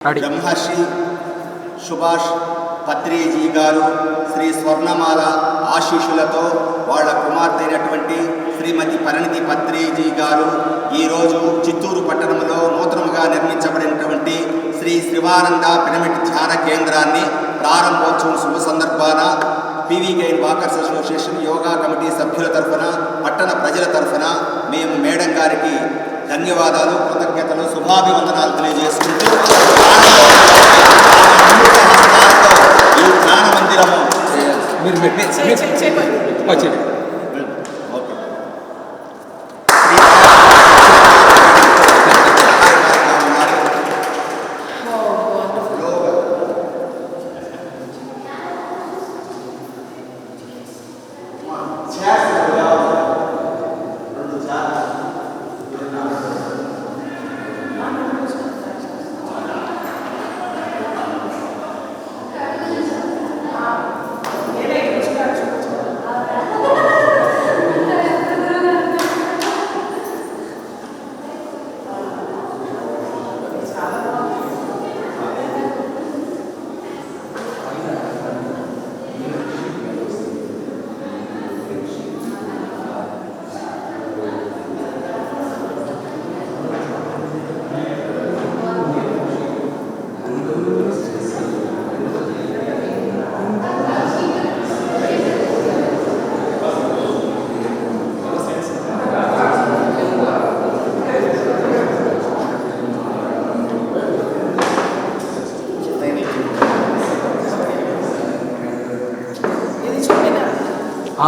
బ్రహ్మర్షి సుభాష్ పత్రిజీ గారు శ్రీ స్వర్ణమాల ఆశీస్సులతో వాళ్ళ కుమార్తె అయినటువంటి శ్రీమతి పరిణితి పత్రిజీ గారు ఈరోజు చిత్తూరు పట్టణంలో నూతనంగా నిర్మించబడినటువంటి శ్రీ శివానంద పిరమిడ్ ధ్యాన కేంద్రాన్ని ప్రారంభోత్సవం శుభ సందర్భాన PVK walkers association yoga committee సభ్యుల తరఫున పట్టణ ప్రజల తరఫున మేము మేడం గారికి ధన్యవాదాలు, కృతజ్ఞతలు, శుభాభివందనాలు తెలియజేసుకుంటూ ఈ ధ్యాన మందిరము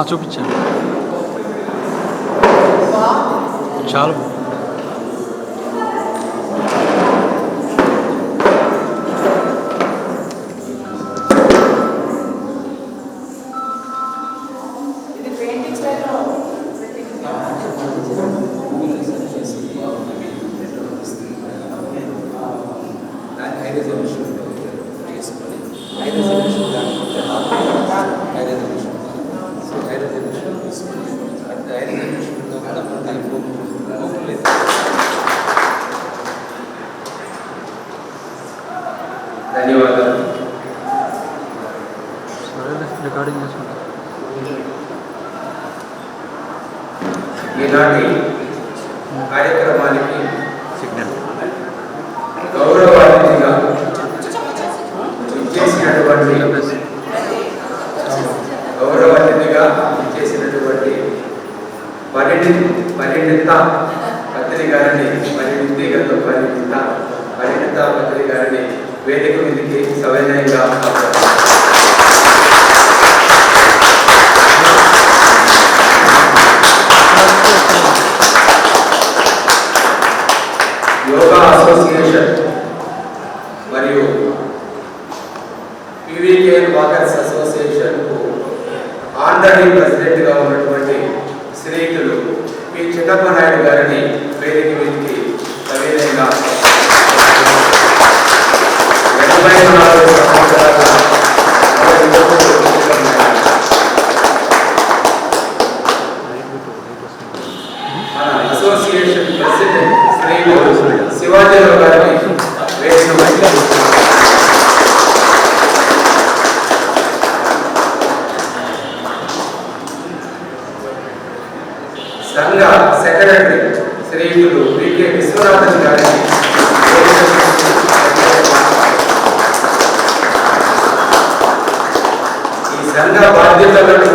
చూపించాను చాలు. ధన్యవాదాలు. రికార్డింగ్ చేసుకుంటాం. ఈనాటి కార్యక్రమానికి గౌరవాతిథిగా ఇచ్చేసినటువంటి పరిణిత పత్రి గారిని వేదిక మీదకి సవినయంగా యోగా అసోసియేషన్ మరియు పీవీకే వాకర్స్ అసోసియేషన్ ఆంధ్రని ప్రెసిడెంట్గా ఉన్నటువంటి శ్రీకులు పి చిన్నప్ప నాయుడు గారిని వేదిక మీదకి సవినయంగా 84 సంవత్సరాల అసోసియేషన్ ప్రెసిడెంట్ శ్రీ శివాజీరావు గారిని సంఘ సెక్రటరీ శ్రీయులు వికే విశ్వనాథన్ గారిని సంఘ బాధ్యతలను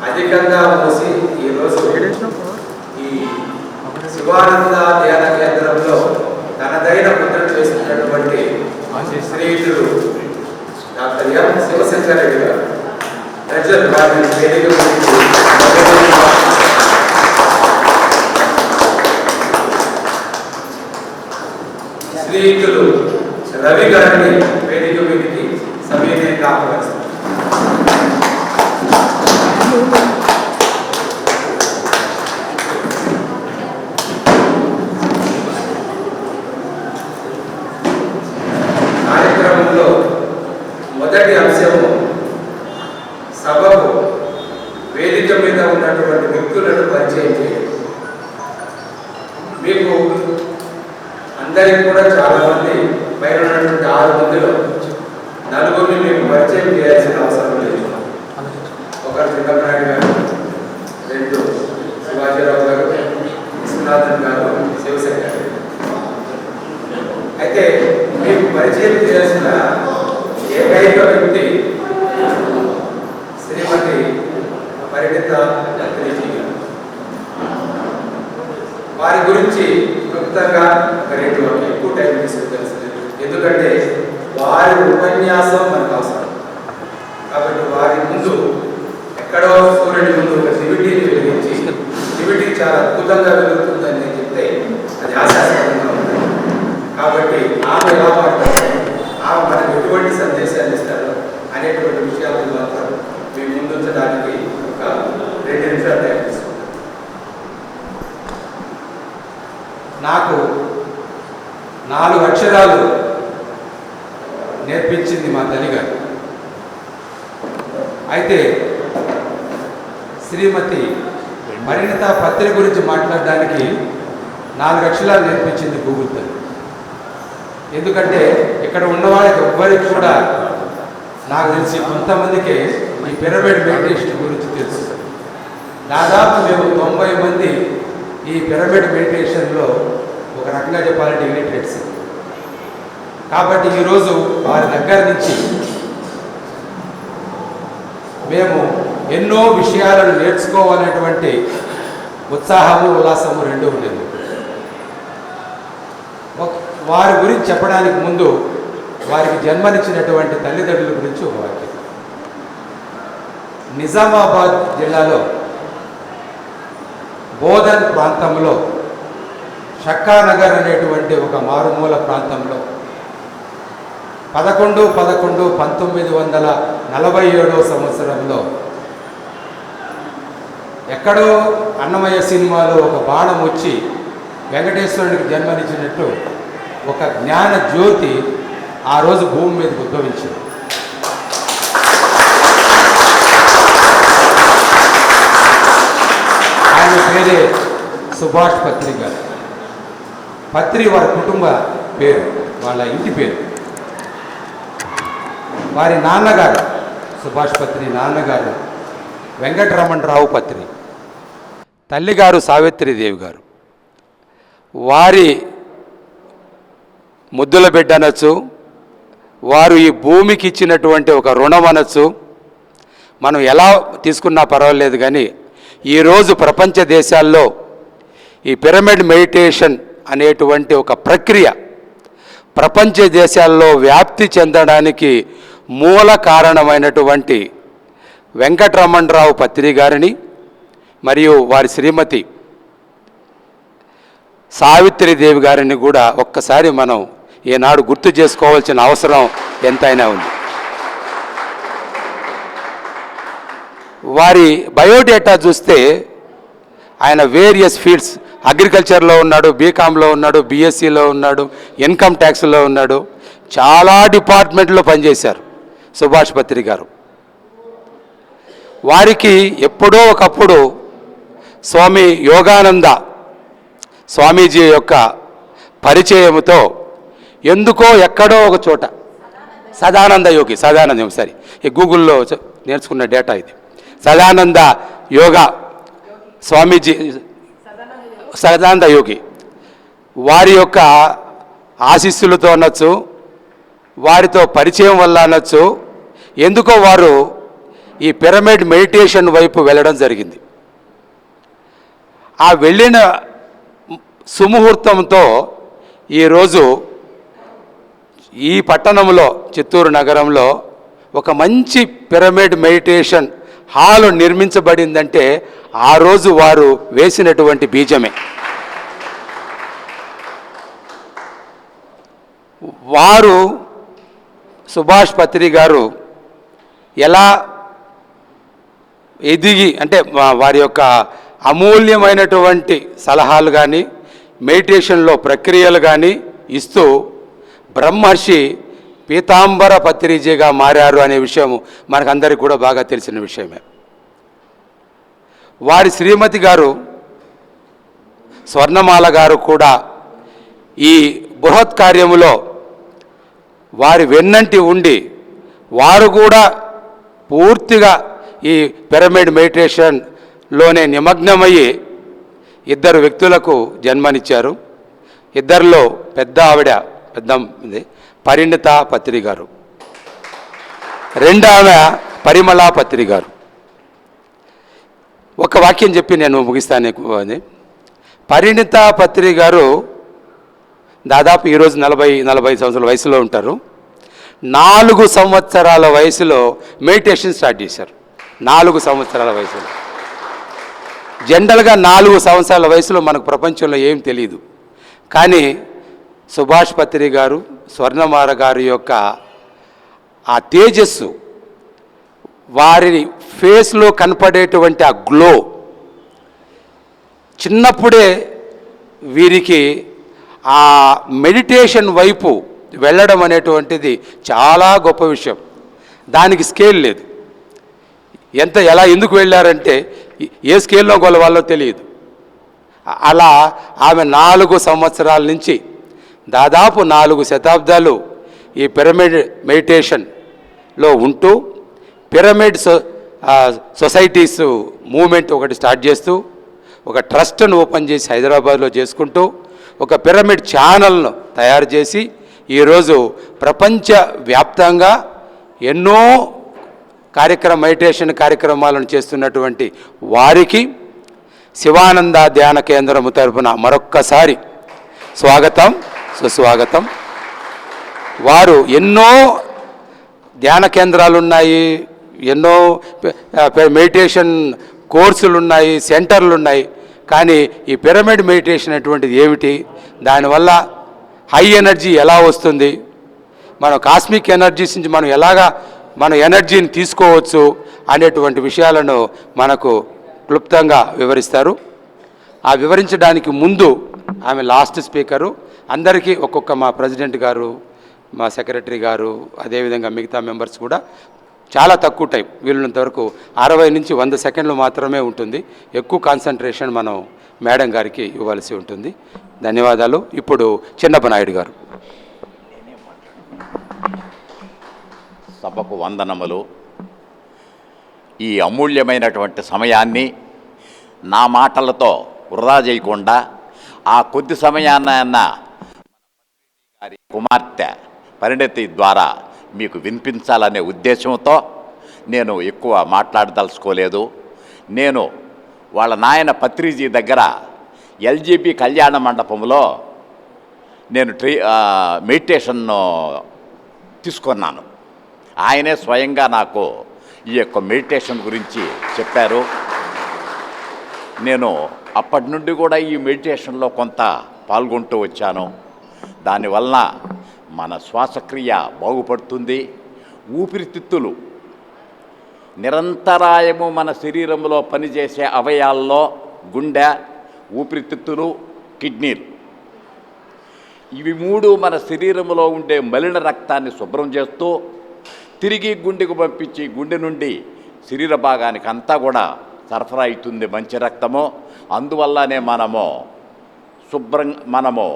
అధికంగా మోసి ఈరోజు ఈ శివానంద ధ్యాన కేంద్రంలో తనదైన ముద్ర చేస్తున్నటువంటి శ్రీయులు డాక్టర్ ఎం శివశంకర్ రెడ్డి గారు ప్రజలు వారిని వేదిక శ్రీయులు రవి గారిని వేదిక మీదకి సవినయంగా ఆహ్వానిస్తారు. కార్యక్రమంలో మొదటి అంశము సభకు వేదిక మీద ఉన్నటువంటి వ్యక్తులను పరిచయం చేయడం. మీకు అందరికీ కూడా చాలా మంది పైన ఉన్నటువంటి 6 మందిలో నలుగురిని మీకు పరిచయం చేయాల్సిన అవసరం లేదు. ఒకరు చిన్నప్పనాయుడు గారు, 2 శివాజీరావు గారు, విశ్వనాథన్ గారు, శివశంకర్. అయితే మీకు పరిచయం చేయాల్సిన ఏకైక వ్యక్తి శ్రీమతి పరిణిత పత్రిజీ గారు. వారి గురించి క్లుప్తంగా ఒక 2 వాక్యాలు, ఎక్కువ టైం తీసుకుంటారు. ఎందుకంటే వారి ఉపన్యాసం మనకు అవసరం కాబట్టి వారి ముందు ఎక్కడో సూర్యుడి ముందు ఒక దివిటీని వెలిగించి దివిటీ చాలా అద్భుతంగా వెలుగుతుందని నేను చెప్తే అది ఆశాస్పదంగా ఉంటుంది. కాబట్టి ఆమె ఎలా మాట్లాడతారు, ఆమె మనకు ఎటువంటి సందేశాన్ని ఇస్తారు అనేటువంటి విషయాలను మాత్రం మీ ముందుంచడానికి ఒక 2 నిమిషాలు టైం తీసుకుంటాం. నాకు 4 అక్షరాలు నేర్పించింది మా తల్లిగారు. అయితే శ్రీమతి పరిణిత పత్రిక గురించి మాట్లాడడానికి 4 అక్షరాలు నేర్పించింది గూగుల్ తల్లి. ఎందుకంటే ఇక్కడ ఉన్నవాళ్ళకి ఎవ్వరికి కూడా నాకు తెలిసి కొంతమందికి ఈ పిరమిడ్ మెడిటేషన్ గురించి తెలుసు. దాదాపు మేము 90 మంది ఈ పిరమిడ్ మెడిటేషన్లో ఒక రకంగా చెప్పాలంటే ఇలిటరేట్స్. కాబట్టి ఈరోజు వారి దగ్గర నుంచి మేము ఎన్నో విషయాలను నేర్చుకోవాలనేటువంటి ఉత్సాహము, ఉల్లాసము 2 ఉండేది. వారి గురించి చెప్పడానికి ముందు వారికి జన్మనిచ్చినటువంటి తల్లిదండ్రుల గురించి ఒక వాక్యం. నిజామాబాద్ జిల్లాలో బోధన్ ప్రాంతంలో షక్కానగర్ అనేటువంటి ఒక మారుమూల ప్రాంతంలో 11/11/1947 సంవత్సరంలో ఎక్కడో అన్నమయ్య సినిమాలో ఒక బాణం వచ్చి వెంకటేశ్వరునికి జన్మనిచ్చినట్టు ఒక జ్ఞాన జ్యోతి ఆ రోజు భూమి మీదకి ఉద్భవించింది. ఆయన పేరే సుభాష్ పత్రి గారు. పత్రి వారి కుటుంబ పేరు, వాళ్ళ ఇంటి పేరు. వారి నాన్నగారు సుభాష్ పత్రి నాన్నగారు వెంకటరమణరావు పత్రి, తల్లిగారు సావిత్రిదేవి గారు. వారి ముద్దుల బిడ్డ అనొచ్చు, వారు ఈ భూమికి ఇచ్చినటువంటి ఒక రుణం అనొచ్చు. మనం ఎలా తీసుకున్నా పర్వాలేదు, కానీ ఈరోజు ప్రపంచ దేశాల్లో ఈ పిరమిడ్ మెడిటేషన్ అనేటువంటి ఒక ప్రక్రియ ప్రపంచ దేశాల్లో వ్యాప్తి చెందడానికి మూల కారణమైనటువంటి వెంకటరమణరావు పత్రి గారిని మరియు వారి శ్రీమతి సావిత్రిదేవి గారిని కూడా ఒక్కసారి మనం ఈనాడు గుర్తు చేసుకోవాల్సిన అవసరం ఎంతైనా ఉంది. వారి బయోడేటా చూస్తే ఆయన వేరియస్ ఫీల్డ్స్, అగ్రికల్చర్లో ఉన్నాడు, బీకామ్లో ఉన్నాడు, బీఎస్సీలో ఉన్నాడు, ఇన్కమ్ ట్యాక్స్లో ఉన్నాడు, చాలా డిపార్ట్మెంట్లో పనిచేశారు సుభాష్ పత్రి గారు. వారికి ఎప్పుడో ఒకప్పుడు స్వామి యోగానంద స్వామీజీ యొక్క పరిచయముతో ఎందుకో ఎక్కడో ఒక చోట సదానంద యోగి సరే ఈ గూగుల్లో నేర్చుకున్న డేటా ఇది. సదానంద యోగా స్వామీజీ సదానంద యోగి వారి యొక్క ఆశీస్సులతో అనొచ్చు, వారితో పరిచయం వల్ల అనొచ్చు, ఎందుకో వారు ఈ పిరమిడ్ మెడిటేషన్ వైపు వెళ్ళడం జరిగింది. ఆ వెళ్ళిన సుముహూర్తంతో ఈరోజు ఈ పట్టణంలో చిత్తూరు నగరంలో ఒక మంచి పిరమిడ్ మెడిటేషన్ హాల్ నిర్మించబడిందంటే ఆ రోజు వారు వేసినటువంటి బీజమే. వారు సుభాష్ పత్రి గారు ఎలా ఎదిగి అంటే వారి యొక్క అమూల్యమైనటువంటి సలహాలు కానీ మెడిటేషన్లో ప్రక్రియలు కానీ ఇస్తూ బ్రహ్మర్షి పీతాంబర పత్రిజీగా మారారు అనే విషయం మనకందరికీ కూడా బాగా తెలిసిన విషయమే. వారి శ్రీమతి గారు స్వర్ణమాల గారు కూడా ఈ బృహత్ కార్యములో వారి వెన్నంటి ఉండి వారు కూడా పూర్తిగా ఈ పిరమిడ్ మెడిటేషన్లోనే నిమగ్నమయ్యి ఇద్దరు వ్యక్తులకు జన్మనిచ్చారు. ఇద్దరిలో పెద్ద ఆవిడ పరిణిత పత్రి గారు, రెండో ఆమె పరిమళ పత్రి గారు. ఒక వాక్యం చెప్పి నేను ముగిస్తాను. అని పరిణిత పత్రి గారు దాదాపు ఈరోజు 40 సంవత్సరాల వయసులో ఉంటారు. 4 సంవత్సరాల వయసులో మెడిటేషన్ స్టార్ట్ చేశారు. 4 సంవత్సరాల వయసులో. జనరల్గా 4 సంవత్సరాల వయసులో మనకు ప్రపంచంలో ఏం తెలియదు. కానీ సుభాష్ పత్రి గారు, స్వర్ణమాల గారి యొక్క ఆ తేజస్సు, వారి ఫేస్లో కనపడేటువంటి ఆ గ్లో, చిన్నప్పుడే వీరికి ఆ మెడిటేషన్ వైపు వెళ్ళడం అనేటువంటిది చాలా గొప్ప విషయం. దానికి స్కేల్ లేదు. ఎందుకు వెళ్ళారంటే ఏ స్కేల్లో కొలవాలో తెలియదు. అలా ఆమె 4 సంవత్సరాల నుంచి దాదాపు 4 శతాబ్దాలు ఈ పిరమిడ్ మెడిటేషన్లో ఉంటూ పిరమిడ్ సొసైటీస్ మూమెంట్ ఒకటి స్టార్ట్ చేస్తూ, ఒక ట్రస్ట్ను ఓపెన్ చేసి హైదరాబాద్లో చేసుకుంటూ, ఒక పిరమిడ్ ఛానల్ను తయారు చేసి ఈరోజు ప్రపంచవ్యాప్తంగా ఎన్నో మెడిటేషన్ కార్యక్రమాలను చేస్తున్నటువంటి వారికి శివానంద ధ్యాన కేంద్రము తరపున మరొక్కసారి స్వాగతం, సుస్వాగతం. వారు ఎన్నో ధ్యాన కేంద్రాలు ఉన్నాయి, ఎన్నో మెడిటేషన్ కోర్సులు ఉన్నాయి, సెంటర్లు ఉన్నాయి. కానీ ఈ పిరమిడ్ మెడిటేషన్ అటువంటిది ఏమిటి, దానివల్ల హై ఎనర్జీ ఎలా వస్తుంది, మనం కాస్మిక్ ఎనర్జీస్ నుంచి మన ఎనర్జీని తీసుకోవచ్చు అనేటువంటి విషయాలను మనకు క్లుప్తంగా వివరిస్తారు. ఆ వివరించడానికి ముందు ఆమె లాస్ట్ స్పీకరు. అందరికీ ఒక్కొక్క మా ప్రెసిడెంట్ గారు, మా సెక్రటరీ గారు, అదేవిధంగా మిగతా మెంబర్స్ కూడా చాలా తక్కువ టైం, వీలున్నంత వరకు 60 నుంచి 100 సెకండ్లు మాత్రమే ఉంటుంది. ఎక్కువ కాన్సన్ట్రేషన్ మనం మేడం గారికి ఇవ్వాల్సి ఉంటుంది. ధన్యవాదాలు. ఇప్పుడు చిన్నప్పనాయుడు గారు. సభకు వందనములు. ఈ అమూల్యమైనటువంటి సమయాన్ని నా మాటలతో వృధా చేయకుండా ఆ కొద్ది సమయాన్న గారి కుమార్తె పరిణతి ద్వారా మీకు వినిపించాలనే ఉద్దేశంతో నేను ఎక్కువ మాట్లాడదలుచుకోలేదు. నేను వాళ్ళ నాయన పత్రిజీ దగ్గర ఎల్జీబీ కళ్యాణ మండపంలో నేను మెడిటేషన్ను తీసుకున్నాను. ఆయనే స్వయంగా నాకు ఈ యొక్క మెడిటేషన్ గురించి చెప్పారు. నేను అప్పటి నుండి కూడా ఈ మెడిటేషన్లో కొంత పాల్గొంటూ వచ్చాను. దానివల్ల మన శ్వాసక్రియ బాగుపడుతుంది. ఊపిరితిత్తులు నిరంతరాయము మన శరీరంలో పనిచేసే అవయవాల్లో గుండె, ఊపిరితిత్తులు, కిడ్నీలు, ఇవి 3 మన శరీరంలో ఉండే మలిన రక్తాన్ని శుభ్రం చేస్తూ తిరిగి గుండెకు పంపించి గుండె నుండి శరీర భాగానికి అంతా కూడా సరఫరా అవుతుంది మంచి రక్తము. అందువల్లనే మనము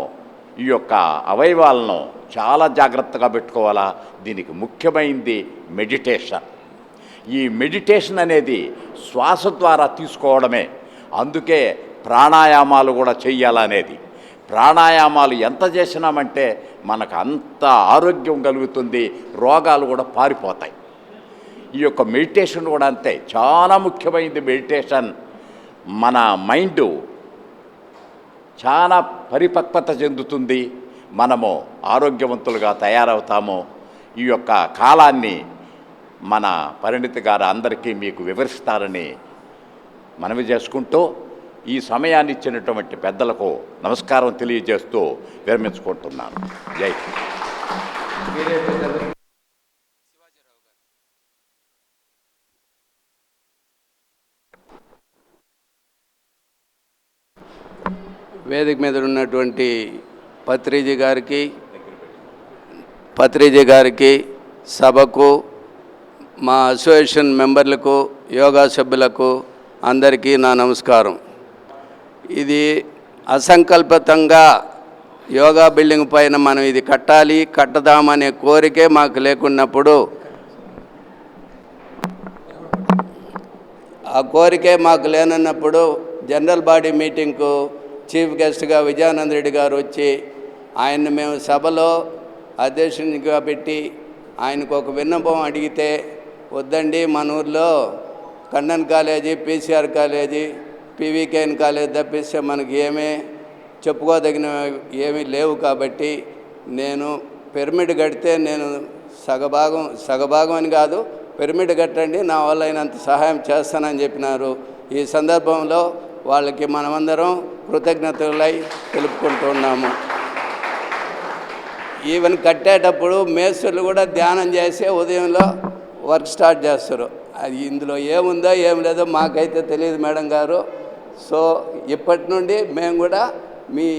ఈ యొక్క అవయవాలను చాలా జాగ్రత్తగా పెట్టుకోవాలా. దీనికి ముఖ్యమైనది మెడిటేషన్. ఈ మెడిటేషన్ అనేది శ్వాస ద్వారా తీసుకోవడమే. అందుకే ప్రాణాయామాలు కూడా చెయ్యాలనేది. ప్రాణాయామాలు ఎంత చేసినామంటే మనకు అంత ఆరోగ్యం కలుగుతుంది, రోగాలు కూడా పారిపోతాయి. ఈ యొక్క మెడిటేషన్ కూడా అంతే, చాలా ముఖ్యమైనది మెడిటేషన్. మన మైండ్ చాలా పరిపక్వత చెందుతుంది, మనము ఆరోగ్యవంతులుగా తయారవుతాము. ఈ యొక్క కాలాన్ని మన పరిణితి గారు అందరికీ మీకు వివరిస్తారని మనవి చేసుకుంటూ ఈ సమయాన్ని ఇచ్చినటువంటి పెద్దలకు నమస్కారం తెలియజేస్తూ విరమించుకుంటున్నాను. జై వేదిక మీద ఉన్నటువంటి పత్రిజీ గారికి, సభకు, మా అసోసియేషన్ మెంబర్లకు, యోగా సభ్యులకు అందరికీ నా నమస్కారం. ఇది అసంకల్పితంగా యోగా బిల్డింగ్ పైన మనం ఇది కట్టాలి, కట్టదామనే కోరికే మాకు లేకున్నప్పుడు, ఆ కోరికే మాకు లేనన్నప్పుడు జనరల్ బాడీ మీటింగ్కు చీఫ్ గెస్ట్గా విజయానంద రెడ్డి గారు వచ్చి ఆయన్ని మేము సభలో అధ్యక్షునిగా పెట్టి ఆయనకు ఒక విన్నపం అడిగితే, వద్దండి మన ఊర్లో Kannan college, PCR college, PVKN college తప్పిస్తే మనకి చెప్పుకోదగిన ఏమీ లేవు, కాబట్టి నేను పిరమిడ్ కడితే నేను సగభాగం అని కాదు, పిరమిడ్ కట్టండి, నా వల్ల అయినంత సహాయం చేస్తానని చెప్పినారు. ఈ సందర్భంలో వాళ్ళకి మనమందరం కృతజ్ఞతలై తెలుపుకుంటున్నాము. ఈవెన్ కట్టేటప్పుడు మేస్త్రులు కూడా ధ్యానం చేసి ఉదయంలో వర్క్ స్టార్ట్ చేస్తారు. అది ఇందులో ఏముందో ఏం లేదో మాకైతే తెలియదు మేడం గారు. సో ఇప్పటి నుండి మేము కూడా మీ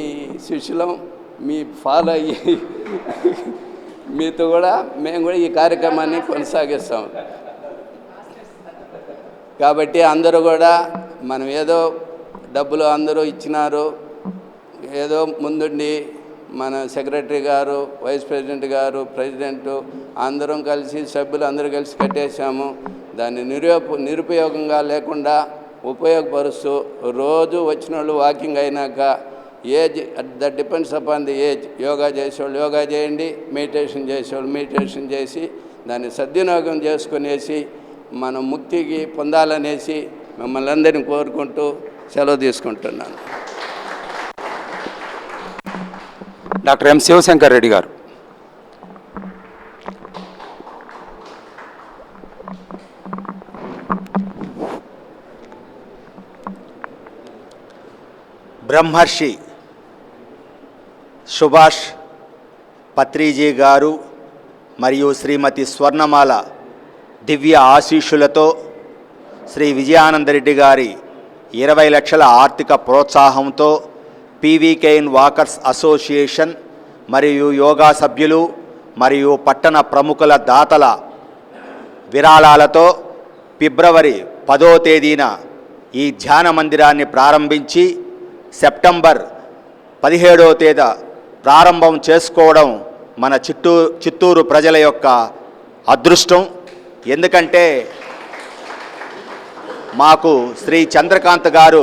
శిష్యులం, మీ ఫాలో అయ్యి మీతో కూడా మేము కూడా ఈ కార్యక్రమాన్ని కొనసాగిస్తాం. కాబట్టి అందరూ కూడా మనం ఏదో డబ్బులు అందరూ ఇచ్చినారు, ఏదో ముందుండి మన సెక్రటరీ గారు, వైస్ ప్రెసిడెంట్ గారు, ప్రెసిడెంటు అందరం కలిసి సభ్యులు అందరూ కలిసి కట్టేశాము. దాన్ని నిరుపయోగంగా లేకుండా ఉపయోగపరుస్తూ రోజు వచ్చిన వాళ్ళు వాకింగ్ అయినాక age that depends upon the age, yoga చేసేవాళ్ళు యోగా చేయండి, మెడిటేషన్ చేసేవాళ్ళు మెడిటేషన్ చేసి దాన్ని సద్వినియోగం చేసుకునేసి మనం ముక్తికి పొందాలనేసి మిమ్మల్ని అందరినీ కోరుకుంటూ సెలవు తీసుకుంటున్నాను. డాక్టర్ ఎం శివశంకర్ రెడ్డి గారు. బ్రహ్మర్షి సుభాష్ పత్రిజీ గారు మరియు శ్రీమతి స్వర్ణమాల దివ్య ఆశీస్సులతో శ్రీ విజయానందరెడ్డి గారి 20 లక్షల ఆర్థిక ప్రోత్సాహంతో పీవీకేఎన్ వాకర్స్ అసోసియేషన్ మరియు యోగా సభ్యులు మరియు పట్టణ ప్రముఖుల దాతల విరాళాలతో ఫిబ్రవరి 10వ తేదీన ఈ ధ్యాన మందిరాన్ని ప్రారంభించి సెప్టెంబర్ 17వ తేదీ ప్రారంభం చేసుకోవడం మన చిత్తూరు ప్రజల యొక్క అదృష్టం. ఎందుకంటే మాకు శ్రీ చంద్రకాంత్ గారు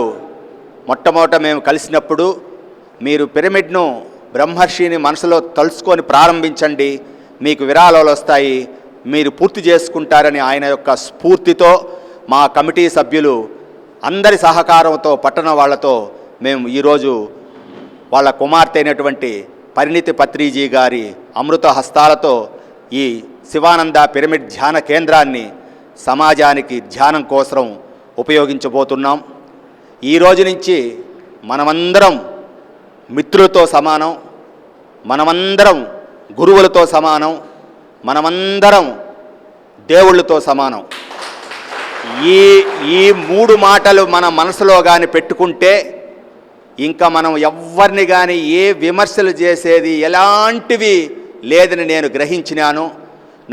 మొట్టమొదట మేము కలిసినప్పుడు, మీరు పిరమిడ్ను బ్రహ్మర్షిని మనసులో తలుచుకొని ప్రారంభించండి, మీకు విరాళాలు వస్తాయి, మీరు పూర్తి చేసుకుంటారని ఆయన యొక్క స్ఫూర్తితో మా కమిటీ సభ్యులు అందరి సహకారంతో పట్టణ వాళ్ళతో మేము ఈరోజు వాళ్ళ కుమార్తె అయినటువంటి పరిణితి పత్రిజీ గారి అమృత హస్తాలతో ఈ శివానంద పిరమిడ్ ధ్యాన కేంద్రాన్ని సమాజానికి ధ్యానం కోసం ఉపయోగించబోతున్నాం. ఈ రోజు నుంచి మనమందరం మిత్రులతో సమానం, మనమందరం గురువులతో సమానం, మనమందరం దేవుళ్ళతో సమానం. ఈ 3 మాటలు మన మనసులో కానీ పెట్టుకుంటే ఇంకా మనం ఎవ్వరిని కానీ ఏ విమర్శలు చేసేది ఎలాంటివి లేదని నేను గ్రహించినాను.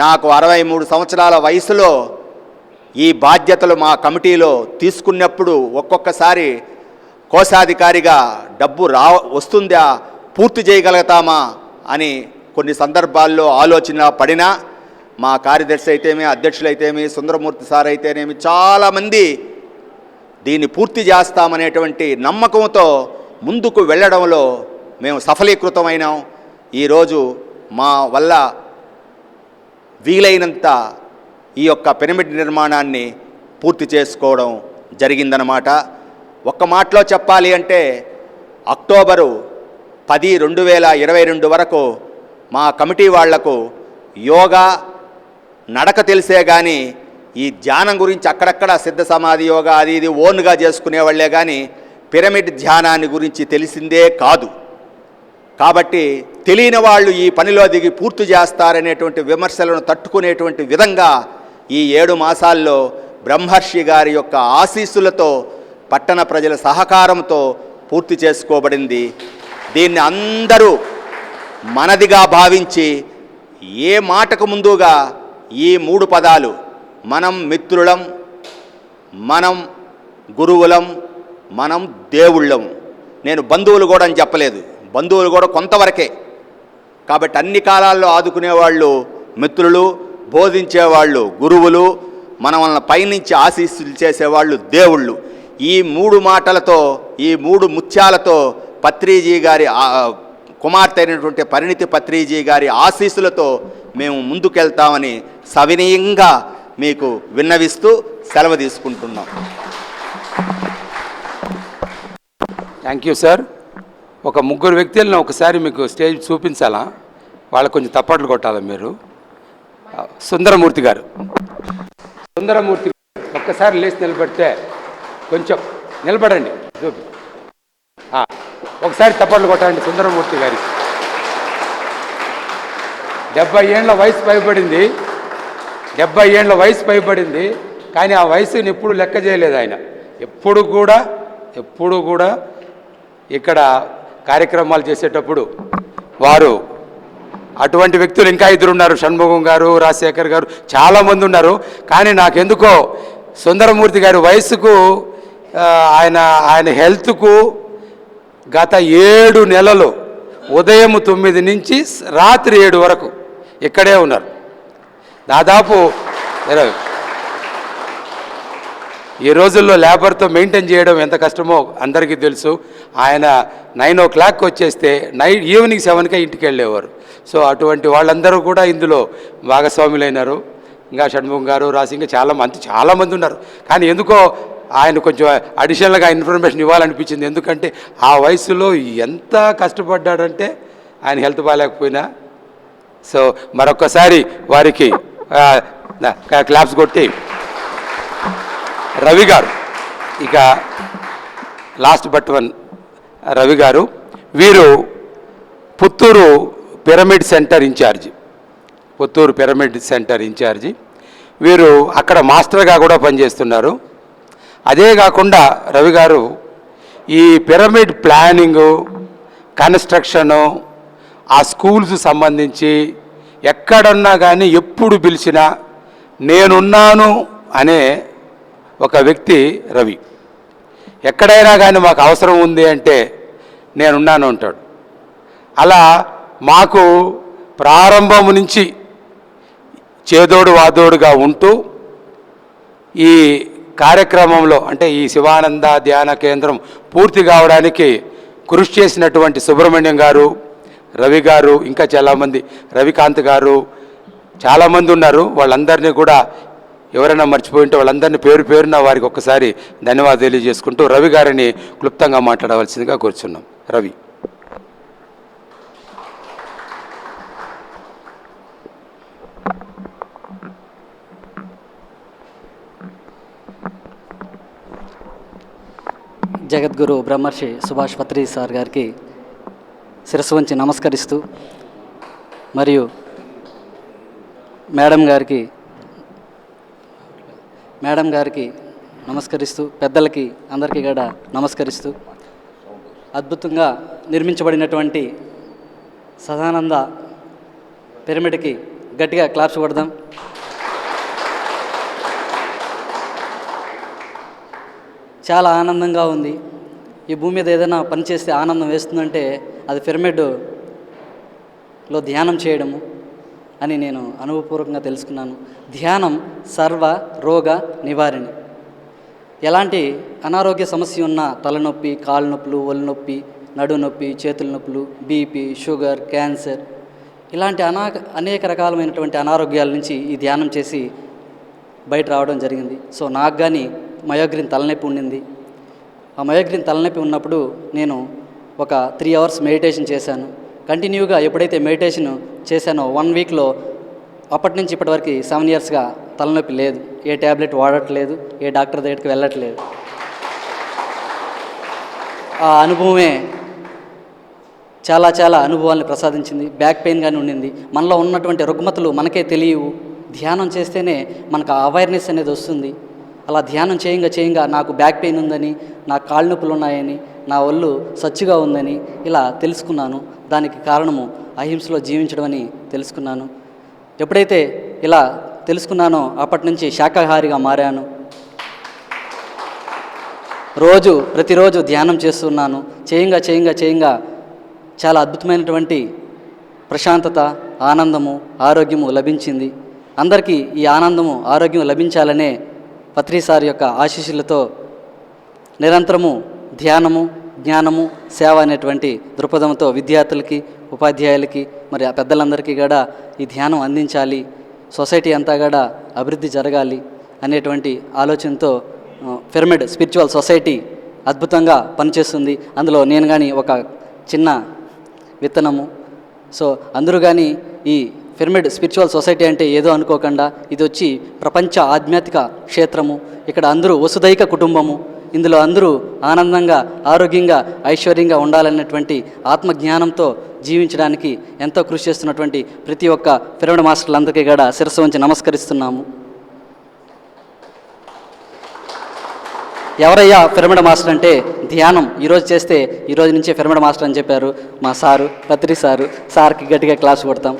నాకు 63 సంవత్సరాల వయసులో ఈ బాధ్యతలు మా కమిటీలో తీసుకున్నప్పుడు ఒక్కొక్కసారి కోశాధికారిగా డబ్బు వస్తుందా, పూర్తి చేయగలుగుతామా అని కొన్ని సందర్భాల్లో ఆలోచన పడినా మా కార్యదర్శి అయితేమి, అధ్యక్షులైతేమి, సుందరమూర్తి సార్ అయితేనేమి చాలామంది దీన్ని పూర్తి చేస్తామనేటువంటి నమ్మకంతో ముందుకు వెళ్ళడంలో మేము సఫలీకృతమైనాం. ఈరోజు మా వల్ల వీలైనంత ఈ యొక్క పిరమిడ్ నిర్మాణాన్ని పూర్తి చేసుకోవడం జరిగిందనమాట. ఒక్క మాటలో చెప్పాలి అంటే అక్టోబరు 10, 2022 వరకు మా కమిటీ వాళ్లకు యోగా నడక తెలిసే కానీ ఈ ధ్యానం గురించి అక్కడక్కడ సిద్ధ సమాధి యోగా అది ఇది ఓన్గా చేసుకునేవాళ్లే కానీ పిరమిడ్ ధ్యానాన్ని గురించి తెలిసిందే కాదు. కాబట్టి తెలియని వాళ్ళు ఈ పనిలో దిగి పూర్తి చేస్తారనేటువంటి విమర్శలను తట్టుకునేటువంటి విధంగా ఈ 7 మాసాల్లో బ్రహ్మర్షి గారి యొక్క ఆశీస్సులతో పట్టణ ప్రజల సహకారంతో పూర్తి చేసుకోబడింది. దీన్ని అందరూ మనదిగా భావించి ఏ మాటకు ముందుగా ఈ 3 పదాలు మనం మిత్రులం, మనం గురువులం, మనం దేవుళ్ళం. నేను బంధువులు కూడా అని చెప్పలేదు, బంధువులు కూడా కొంతవరకే. కాబట్టి అన్ని కాలాల్లో ఆదుకునేవాళ్ళు మిత్రులు, బోధించేవాళ్ళు గురువులు, మనల్ని పైనుంచి ఆశీస్సులు చేసేవాళ్ళు దేవుళ్ళు. ఈ 3 మాటలతో, ఈ 3 ముత్యాలతో పత్రిజీ గారి కుమార్తె అయినటువంటి పరిణితి పత్రిజీ గారి ఆశీస్సులతో మేము ముందుకెళ్తామని సవినయంగా మీకు విన్నవిస్తూ సెలవు తీసుకుంటున్నాం. Thank you sir. ఒక 3 వ్యక్తులను ఒకసారి మీకు స్టేజ్ చూపించాలా? వాళ్ళకు కొంచెం తప్పట్లు కొట్టాలా మీరు. సుందరమూర్తి గారు, సుందరమూర్తి ఒక్కసారి లేచి నిలబడితే, కొంచెం నిలబడండి, ఒకసారి తప్పట్లు కొట్టండి సుందరమూర్తి గారికి. 70 ఏళ్ళ వయసు పైబడింది, 70 ఏళ్ళ వయసు పైబడింది. కానీ ఆ వయసుని ఎప్పుడు లెక్క చేయలేదు ఆయన. ఎప్పుడు కూడా ఇక్కడ కార్యక్రమాలు చేసేటప్పుడు వారు అటువంటి వ్యక్తులు ఇంకా 2 ఉన్నారు. షణ్ముఖం గారు, రాజశేఖర్ గారు, చాలామంది ఉన్నారు. కానీ నాకెందుకో సుందరమూర్తి గారి వయసుకు, ఆయన హెల్త్కు గత 7 నెలలు ఉదయం 9 నుంచి రాత్రి 7 వరకు ఇక్కడే ఉన్నారు. దాదాపు ఈ రోజుల్లో లేబర్తో మెయింటైన్ చేయడం ఎంత కష్టమో అందరికీ తెలుసు. ఆయన 9 o'clock వచ్చేస్తే ఈవినింగ్ 7కే ఇంటికి వెళ్ళేవారు. సో అటువంటి వాళ్ళందరూ కూడా ఇందులో భాగస్వాములైనారు. ఇంకా షణ్ముఖం గారు, రాసి, ఇంకా చాలామంది ఉన్నారు. కానీ ఎందుకో ఆయన కొంచెం అడిషనల్గా ఇన్ఫర్మేషన్ ఇవ్వాలనిపించింది. ఎందుకంటే ఆ వయసులో ఎంత కష్టపడ్డాడంటే ఆయన హెల్త్ బాగాలేకపోయినా. సో మరొక్కసారి వారికి క్లాప్స్ కొట్టి, రవి గారు, ఇక లాస్ట్ బట్ వన్ రవి గారు, వీరు పుత్తూరు పిరమిడ్ సెంటర్ ఇన్ఛార్జి. వీరు అక్కడ మాస్టర్గా కూడా పనిచేస్తున్నారు. అదే కాకుండా రవి గారు ఈ పిరమిడ్ ప్లానింగు, కన్స్ట్రక్షను, ఆ స్కూల్స్ సంబంధించి ఎక్కడున్నా కానీ ఎప్పుడు పిలిచినా నేనున్నాను అనే ఒక వ్యక్తి రవి. ఎక్కడైనా కానీ మాకు అవసరం ఉంది అంటే నేనున్నాను అంటాడు. అలా మాకు ప్రారంభం నుంచి చేదోడు వాదోడుగా ఉంటూ ఈ కార్యక్రమంలో, అంటే ఈ శివానంద ధ్యాన కేంద్రం పూర్తి కావడానికి కృషి చేసినటువంటి సుబ్రహ్మణ్యం గారు, రవి గారు, ఇంకా చాలామంది, రవికాంత్ గారు, చాలామంది ఉన్నారు. వాళ్ళందరినీ కూడా ఎవరైనా మర్చిపోయింటే వాళ్ళందరినీ పేరున వారికి ఒక్కసారి ధన్యవాదాలు తెలియజేసుకుంటూ రవి గారిని క్లుప్తంగా మాట్లాడవలసిందిగా కోరుచున్నాం. రవి. జగద్గురు బ్రహ్మర్షి సుభాష్ పత్రి సార్ గారికి శిరస్సు వంచి నమస్కరిస్తూ, మరియు మేడం గారికి నమస్కరిస్తూ, పెద్దలకి అందరికీ కూడా నమస్కరిస్తూ, అద్భుతంగా నిర్మించబడినటువంటి సదానంద పిరమిడ్కి గట్టిగా క్లాప్స్ కొడదాం. చాలా ఆనందంగా ఉంది. ఈ భూమి మీద ఏదైనా పని చేస్తే ఆనందం వేస్తుందంటే అది పిరమిడ్లో ధ్యానం చేయడము అని నేను అనుభవపూర్వకంగా తెలుసుకున్నాను. ధ్యానం సర్వ రోగ నివారణి. ఎలాంటి అనారోగ్య సమస్య ఉన్నా, తలనొప్పి, కాళ్ళ నొప్పులు, ఒళ్ళు నొప్పి, నడు నొప్పి, చేతుల నొప్పులు, బీపీ, షుగర్, క్యాన్సర్, ఇలాంటి అనేక రకాలైనటువంటి అనారోగ్యాల నుంచి ఈ ధ్యానం చేసి బయట రావడం జరిగింది. సో నాకు కానీ మయోగ్రీన్ తలనొప్పి ఉండింది. ఆ మయోగ్రీన్ తలనొప్పి ఉన్నప్పుడు నేను ఒక 3 hours మెడిటేషన్ చేశాను. కంటిన్యూగా ఎప్పుడైతే మెడిటేషన్ చేశానో 1 weekలో అప్పటి నుంచి ఇప్పటి వరకు 7 yearsగా తలనొప్పి లేదు. ఏ ట్యాబ్లెట్ వాడట్లేదు, ఏ డాక్టర్ దగ్గరికి వెళ్ళట్లేదు. ఆ అనుభవమే చాలా అనుభవాల్ని ప్రసాదించింది. బ్యాక్ పెయిన్ కానీ ఉండింది. మనలో ఉన్నటువంటి రుగ్మతలు మనకే తెలియవు. ధ్యానం చేస్తేనే మనకు ఆ అవేర్నెస్ అనేది వస్తుంది. అలా ధ్యానం చేయంగా నాకు బ్యాక్ పెయిన్ ఉందని, నాకు కాళ్ళ నొప్పులు ఉన్నాయని, నా ఒళ్ళు సచ్చుగా ఉందని ఇలా తెలుసుకున్నాను. దానికి కారణము అహింసలో జీవించడం అని తెలుసుకున్నాను. ఎప్పుడైతే ఇలా తెలుసుకున్నానో అప్పటి నుంచి శాకాహారిగా మారాను. ప్రతిరోజు ధ్యానం చేస్తున్నాను. చేయంగా చాలా అద్భుతమైనటువంటి ప్రశాంతత, ఆనందము, ఆరోగ్యము లభించింది. అందరికీ ఈ ఆనందము, ఆరోగ్యం లభించాలనే పత్రి సార్ యొక్క ఆశీస్సులతో నిరంతరము ధ్యానము, జ్ఞానము, సేవ అనేటువంటి దృక్పథంతో విద్యార్థులకి, ఉపాధ్యాయులకి, మరి ఆ పెద్దలందరికీ కూడా ఈ ధ్యానం అందించాలి, సొసైటీ అంతా కూడా అభివృద్ధి జరగాలి అనేటువంటి ఆలోచనతో పిరమిడ్ స్పిరిచువల్ సొసైటీ అద్భుతంగా పనిచేస్తుంది. అందులో నేను కానీ ఒక చిన్న విత్తనము. సో అందరూ కానీ ఈ పిరమిడ్ స్పిరిచువల్ సొసైటీ అంటే ఏదో అనుకోకుండా ఇది వచ్చి ప్రపంచ ఆధ్యాత్మిక క్షేత్రము. ఇక్కడ అందరూ వసుదైక కుటుంబము. ఇందులో అందరూ ఆనందంగా, ఆరోగ్యంగా, ఐశ్వర్యంగా ఉండాలన్నటువంటి ఆత్మజ్ఞానంతో జీవించడానికి ఎంతో కృషి చేస్తున్నటువంటి ప్రతి ఒక్క పిరమిడ్ మాస్టర్లందరికీ కూడా శిరస్సు వంచి నమస్కరిస్తున్నాము. ఎవరయ్యా పిరమిడ్ మాస్టర్ అంటే ధ్యానం ఈరోజు చేస్తే ఈరోజు నుంచే పిరమిడ్ మాస్టర్ అని చెప్పారు మా సారు, పత్రి సార్కి గట్టిగా క్లాస్ కొడతాం.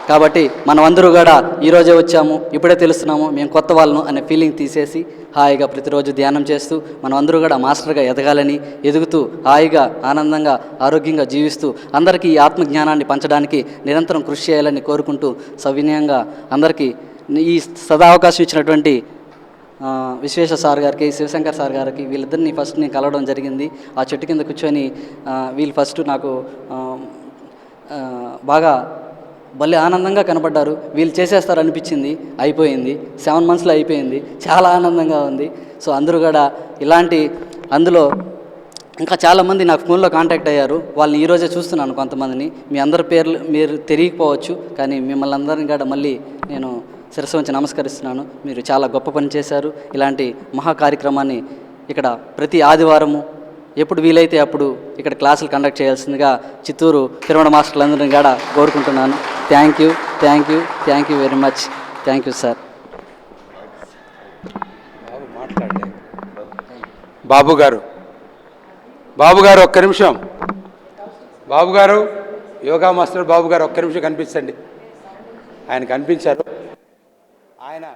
కాబట్టి మనమందరూ కూడా ఈరోజే వచ్చాము, ఇప్పుడే తెలుస్తున్నాము మేము కొత్త వాళ్ళను అనే ఫీలింగ్ తీసేసి హాయిగా ప్రతిరోజు ధ్యానం చేస్తూ మనమందరూ కూడా మాస్టర్గా ఎదగాలని, ఎదుగుతూ హాయిగా, ఆనందంగా, ఆరోగ్యంగా జీవిస్తూ అందరికీ ఈ ఆత్మజ్ఞానాన్ని పంచడానికి నిరంతరం కృషి చేయాలని కోరుకుంటూ సవినయంగా అందరికీ ఈ సదావకాశం ఇచ్చినటువంటి విశ్వేశ్వర సార్ గారికి, శివశంకర్ సార్ గారికి, వీళ్ళిద్దరిని ఫస్ట్ నేను కలవడం జరిగింది. ఆ చెట్టు కింద కూర్చొని వీళ్ళు ఫస్ట్ నాకు బాగా భలే ఆనందంగా కనపడ్డారు. వీళ్ళు చేసేస్తారు అనిపించింది, అయిపోయింది. 7 monthsలో అయిపోయింది. చాలా ఆనందంగా ఉంది. సో అందరూ కూడా ఇలాంటి అందులో ఇంకా చాలామంది నాకు ఫోన్లో కాంటాక్ట్ అయ్యారు. వాళ్ళని ఈరోజే చూస్తున్నాను కొంతమందిని. మీ అందరి పేర్లు మీరు తెలియకపోవచ్చు, కానీ మిమ్మల్ని అందరినీ కూడా మళ్ళీ నేను శిరస్సు వంచి నమస్కరిస్తున్నాను. మీరు చాలా గొప్ప పని చేశారు. ఇలాంటి మహా కార్యక్రమాన్ని ఇక్కడ ప్రతి ఆదివారము ఎప్పుడు వీలైతే అప్పుడు ఇక్కడ క్లాసులు కండక్ట్ చేయాల్సిందిగా చిత్తూరు పిరమిడ్ మాస్టర్లందరినీ కూడా కోరుకుంటున్నాను. Thank you very much. Thank you sir. Babu గారు ఒక్క నిమిషం. బాబు గారు, యోగా మాస్టర్ బాబు గారు ఒక్క నిమిషం కనిపించండి. ఆయన కనిపించారు. ఆయన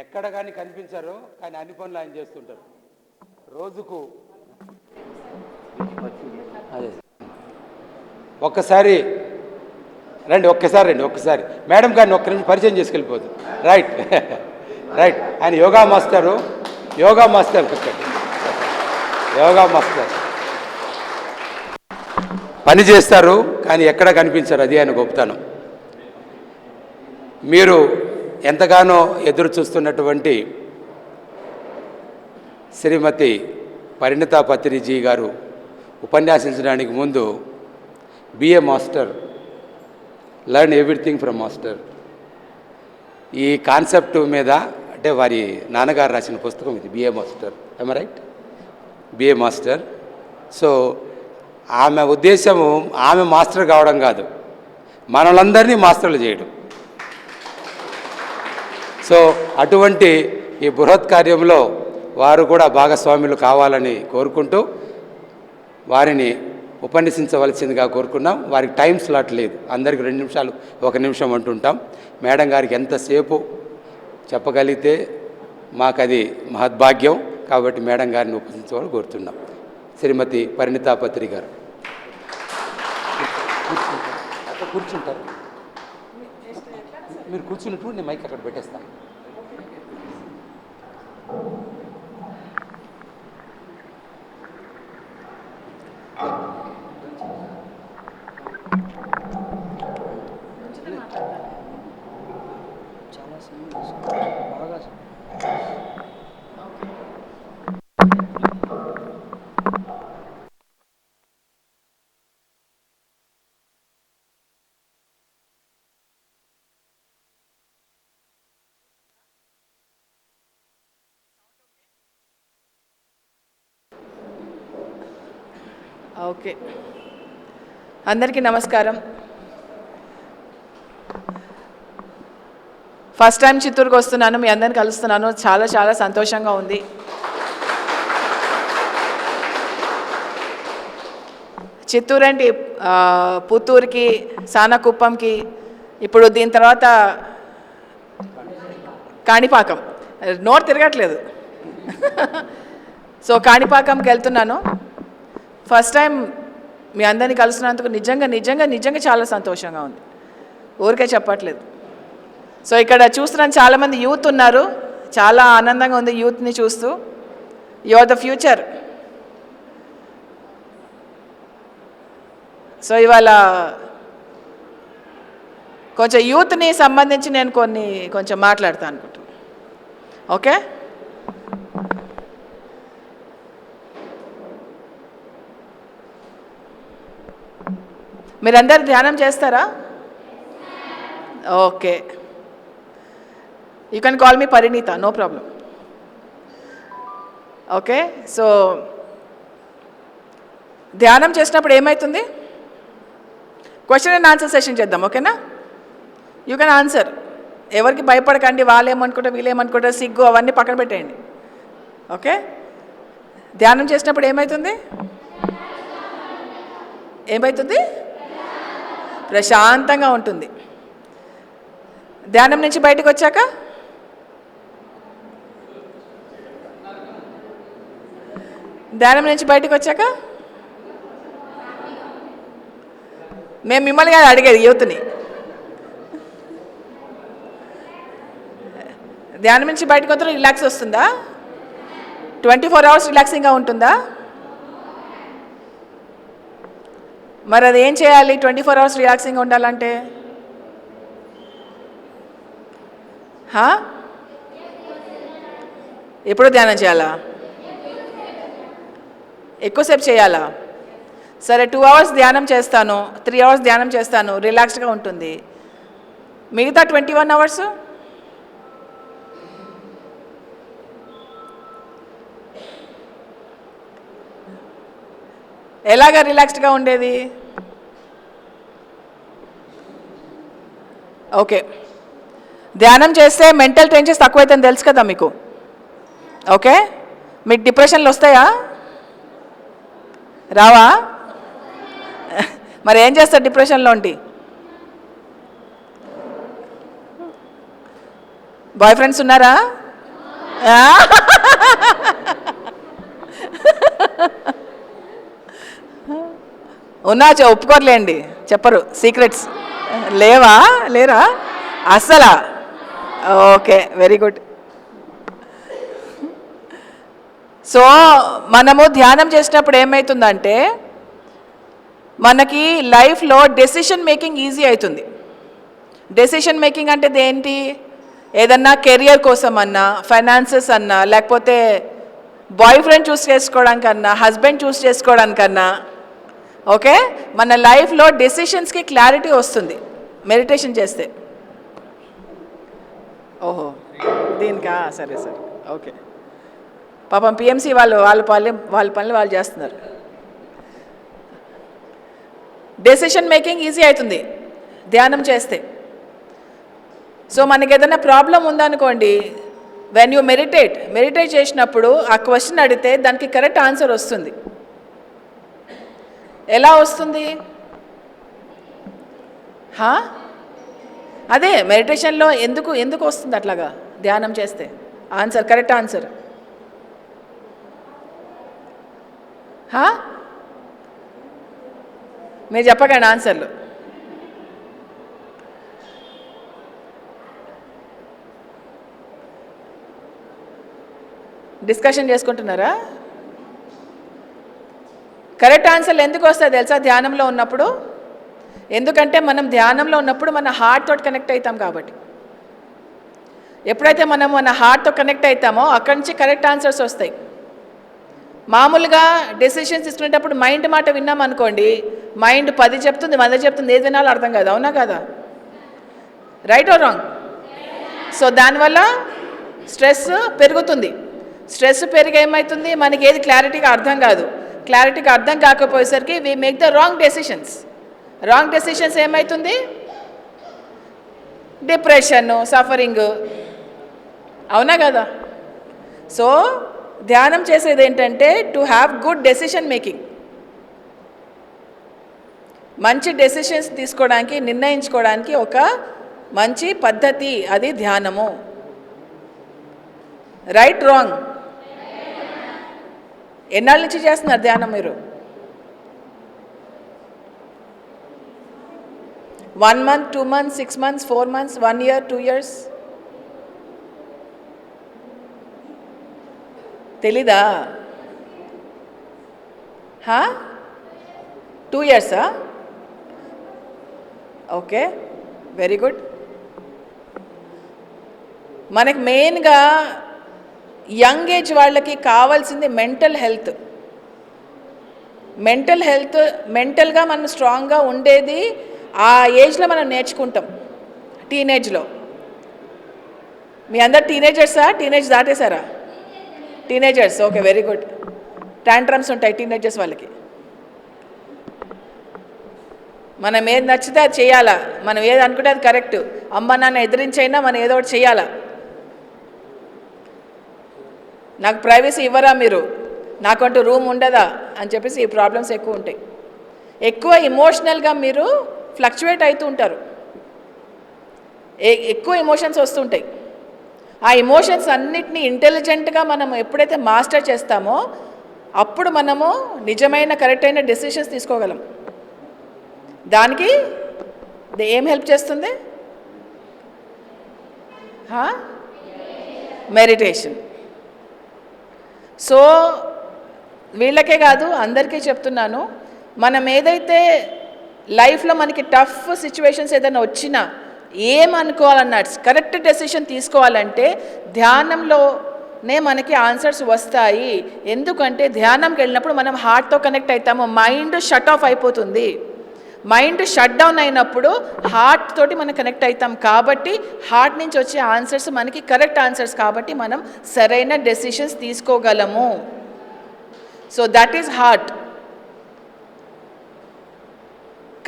ఎక్కడ కానీ కనిపించారు, కానీ అన్ని పనులు ఆయన చేస్తుంటారు. రోజుకు అదే ఒక్కసారి రండి. మేడం గారిని ఒక్క నిమిషం పరిచయం చేసుకెళ్ళిపోదు. రైట్. ఆయన యోగా మాస్టర్ పని చేస్తారు, కానీ ఎక్కడ కనిపించారు. అది ఆయన గొప్పతనం. మీరు ఎంతగానో ఎదురు చూస్తున్నటువంటి శ్రీమతి పరిణితా పత్రిజీ గారు ఉపన్యాసించడానికి ముందు be a master, learn everything from master, ఈ కాన్సెప్ట్ మీద, అంటే వారి నాన్నగారు రాసిన పుస్తకం ఇది, బిఏ మాస్టర్. ఏమ రైట్? Be a master. సో ఆమె ఉద్దేశము ఆమె మాస్టర్ కావడం కాదు, మనలందరినీ మాస్టర్లు చేయడం. సో అటువంటి ఈ బృహత్ కార్యంలో వారు కూడా భాగస్వాములు కావాలని కోరుకుంటూ వారిని ఉపన్యసించవలసిందిగా కోరుకున్నాం. వారికి టైం స్లాట్ లేదు, అందరికి 2 నిమిషాలు 1 నిమిషం అంటుంటాం. మేడం గారికి ఎంతసేపు చెప్పగలిగితే మాకు అది మహద్భాగ్యం. కాబట్టి మేడం గారిని ఉపన్యసించవాలని కోరుతున్నాం. శ్రీమతి పరిణితా పత్రి గారు కూర్చుంటారు. మీరు కూర్చున్నప్పుడు నేను మైక్ అక్కడ పెట్టేస్తాను. ఓకే, అందరికీ నమస్కారం. ఫస్ట్ టైం చిత్తూరుకు వస్తున్నాను, మీ అందరిని కలుస్తున్నాను. చాలా చాలా సంతోషంగా ఉంది. చిత్తూరు అంటే పుత్తూరుకి, సానకుప్పంకి, ఇప్పుడు దీని తర్వాత కాణిపాకం, నోరు తిరగట్లేదు. సో కాణిపాకంకి వెళ్తున్నాను. ఫస్ట్ టైం మీ అందరినీ కలిసినందుకు నిజంగా నిజంగా నిజంగా చాలా సంతోషంగా ఉంది, ఊరికే చెప్పట్లేదు. సో ఇక్కడ చూస్తున్నాను చాలామంది యూత్ ఉన్నారు, చాలా ఆనందంగా ఉంది యూత్ని చూస్తూ. You are the future. So ఇవాళ కొంచెం యూత్ని సంబంధించి నేను కొంచెం మాట్లాడతాను అనుకుంటున్నాను. ఓకే, మీరందరూ ధ్యానం చేస్తారా? Okay, you can call me Parineeta, no problem. Okay, so ధ్యానం చేసినప్పుడు ఏమవుతుంది? క్వశ్చన్ అండ్ ఆన్సర్ సెషన్ చేద్దాం, ఓకేనా? You can answer. ఎవరికి భయపడకండి, వాళ్ళు ఏమనుకుంటారు వీళ్ళు ఏమనుకుంటారు, సిగ్గు అవన్నీ పక్కన పెట్టేయండి. ఓకే, ధ్యానం చేసినప్పుడు ఏమవుతుంది? ఏమవుతుంది? ప్రశాంతంగా ఉంటుంది. ధ్యానం నుంచి బయటకు వచ్చాక మేము మిమ్మల్ని కాదు అడిగేది, యూత్ని. ధ్యానం నుంచి బయటకు వస్తే రిలాక్స్ వస్తుందా? 24 hours రిలాక్సింగ్గా ఉంటుందా? మరి అది ఏం చేయాలి 24 hours రిలాక్సింగ్గా ఉండాలంటే? ఎప్పుడు ధ్యానం చేయాలా? ఎక్కువసేపు చేయాలా? సరే, 2 hours ధ్యానం చేస్తాను, 3 hours ధ్యానం చేస్తాను, రిలాక్స్డ్గా ఉంటుంది. మిగతా 21 hours ఎలాగా రిలాక్స్డ్గా ఉండేది? ఓకే, ధ్యానం చేస్తే మెంటల్ టెన్షన్స్ తక్కువైతుందని తెలుసు కదా మీకు. ఓకే, మీకు డిప్రెషన్లు వస్తాయా? రావా? మరి ఏం చేస్తారు డిప్రెషన్లో ఉండి? బాయ్ ఫ్రెండ్స్ ఉన్నారా? ఉన్నా ఒప్పుకోర్లేండి, చెప్పరు, సీక్రెట్స్ లేరా అస్సలా? Okay, very good. సో మనము ధ్యానం చేసినప్పుడు ఏమవుతుందంటే మనకి లైఫ్లో డెసిషన్ మేకింగ్ ఈజీ అవుతుంది. డెసిషన్ మేకింగ్ అంటే ఏంటి? ఏదన్నా కెరియర్ కోసం అన్నా, ఫైనాన్సెస్ అన్నా, లేకపోతే బాయ్ ఫ్రెండ్ చూస్ చేసుకోవడానికన్నా, హస్బెండ్ చూస్ చేసుకోవడానికన్నా, ఓకే, మన లైఫ్లో డెసిషన్స్కి క్లారిటీ వస్తుంది మెడిటేషన్ చేస్తే. ఓహో, దీనికా? సరే సరే, ఓకే. పాపం పిఎంసి వాళ్ళ పనులు వాళ్ళు చేస్తున్నారు. డెసిషన్ మేకింగ్ ఈజీ అవుతుంది ధ్యానం చేస్తే. సో మనకి ఏదైనా ప్రాబ్లం ఉందనుకోండి, వెన్ యూ మెడిటేట్ చేసినప్పుడు ఆ క్వశ్చన్ అడిగితే దానికి కరెక్ట్ ఆన్సర్ వస్తుంది. ఎలా వస్తుంది? అదే మెడిటేషన్లో ఎందుకు వస్తుంది అట్లాగా ధ్యానం చేస్తే ఆన్సర్, కరెక్ట్ ఆన్సర్? మీరు చెప్పకండి ఆన్సర్లు. డిస్కషన్ చేసుకుంటున్నారా? కరెక్ట్ ఆన్సర్లు ఎందుకు వస్తాయి తెలుసా ధ్యానంలో ఉన్నప్పుడు? ఎందుకంటే మనం ధ్యానంలో ఉన్నప్పుడు మన హార్ట్ తోటి కనెక్ట్ అవుతాం కాబట్టి. ఎప్పుడైతే మనం మన హార్ట్తో కనెక్ట్ అవుతామో అక్కడి నుంచి కరెక్ట్ ఆన్సర్స్ వస్తాయి. మామూలుగా డెసిషన్స్ తీసుకునేటప్పుడు మైండ్ మాట విన్నాం అనుకోండి, మైండ్ 10 చెప్తుంది, 100 చెప్తుంది, ఏది వినాలో అర్థం కాదు. అవునా కదా? Right or wrong? సో దానివల్ల స్ట్రెస్ పెరుగుతుంది. స్ట్రెస్ పెరిగి ఏమవుతుంది, మనకి ఏది క్లారిటీగా అర్థం కాదు. క్లారిటీగా అర్థం కాకపోయేసరికి we make the wrong decisions ఏమవుతుంది? Depression, suffering. అవునా కదా? సో ధ్యానం చేసేది ఏంటంటే to have good decision making. మంచి డెసిషన్స్ తీసుకోవడానికి, నిర్ణయించుకోవడానికి ఒక మంచి పద్ధతి, అది ధ్యానము. Right wrong? ఎన్నాళ్ళ నుంచి చేస్తున్నారు ధ్యానం మీరు? 1 month, 2 months, 6 months, 4 months, 1 year, 2 years? తెలీదా? 2 years? Okay, very good. మనకి మెయిన్గా యంగ్ ఏజ్ వాళ్ళకి కావాల్సింది మెంటల్ హెల్త్. మెంటల్గా మనం స్ట్రాంగ్గా ఉండేది ఆ ఏజ్లో మనం నేర్చుకుంటాం, టీనేజ్లో. మీ అందరు టీనేజర్సా? టీనేజ్ దాటేశారా? Teenagers, okay, very good. Tantrums ఉంటాయి టీనేజర్స్ వాళ్ళకి. మనం ఏది నచ్చితే అది చేయాలా, మనం ఏది అనుకుంటే అది కరెక్ట్. అమ్మ నాన్న ఎదిరించైనా మనం ఏదో ఒకటి చేయాలా. నాకు ప్రైవసీ ఇవ్వరా మీరు, నాకంటూ రూమ్ ఉండదా అని చెప్పేసి ఈ ప్రాబ్లమ్స్ ఎక్కువ ఉంటాయి. ఎక్కువ ఇమోషనల్గా మీరు ఫ్లక్చువేట్ అవుతూ ఉంటారు, ఎక్కువ ఎమోషన్స్ వస్తుంటాయి. ఆ ఎమోషన్స్ అన్నిటినీ ఇంటెలిజెంట్గా మనం ఎప్పుడైతే మాస్టర్ చేస్తామో అప్పుడు మనము నిజమైన కరెక్ట్ అయిన డెసిషన్స్ తీసుకోగలం. దానికి ఏం హెల్ప్ చేస్తుంది? మెడిటేషన్. సో వీళ్ళకే కాదు అందరికీ చెప్తున్నాను, మనం ఏదైతే లైఫ్లో మనకి టఫ్ సిచ్యువేషన్స్ ఏదైనా వచ్చినా ఏమనుకోవాలన్నా కరెక్ట్ డెసిషన్ తీసుకోవాలంటే ధ్యానంలోనే మనకి ఆన్సర్స్ వస్తాయి. ఎందుకంటే ధ్యానంకి వెళ్ళినప్పుడు మనం హార్ట్తో కనెక్ట్ అవుతాము, మైండ్ షట్ ఆఫ్ అయిపోతుంది. మైండ్ షట్ డౌన్ అయినప్పుడు హార్ట్ తోటి మనం కనెక్ట్ అవుతాం. కాబట్టి హార్ట్ నుంచి వచ్చే ఆన్సర్స్ మనకి కరెక్ట్ ఆన్సర్స్, కాబట్టి మనం సరైన డెసిషన్స్ తీసుకోగలము. So that is heart.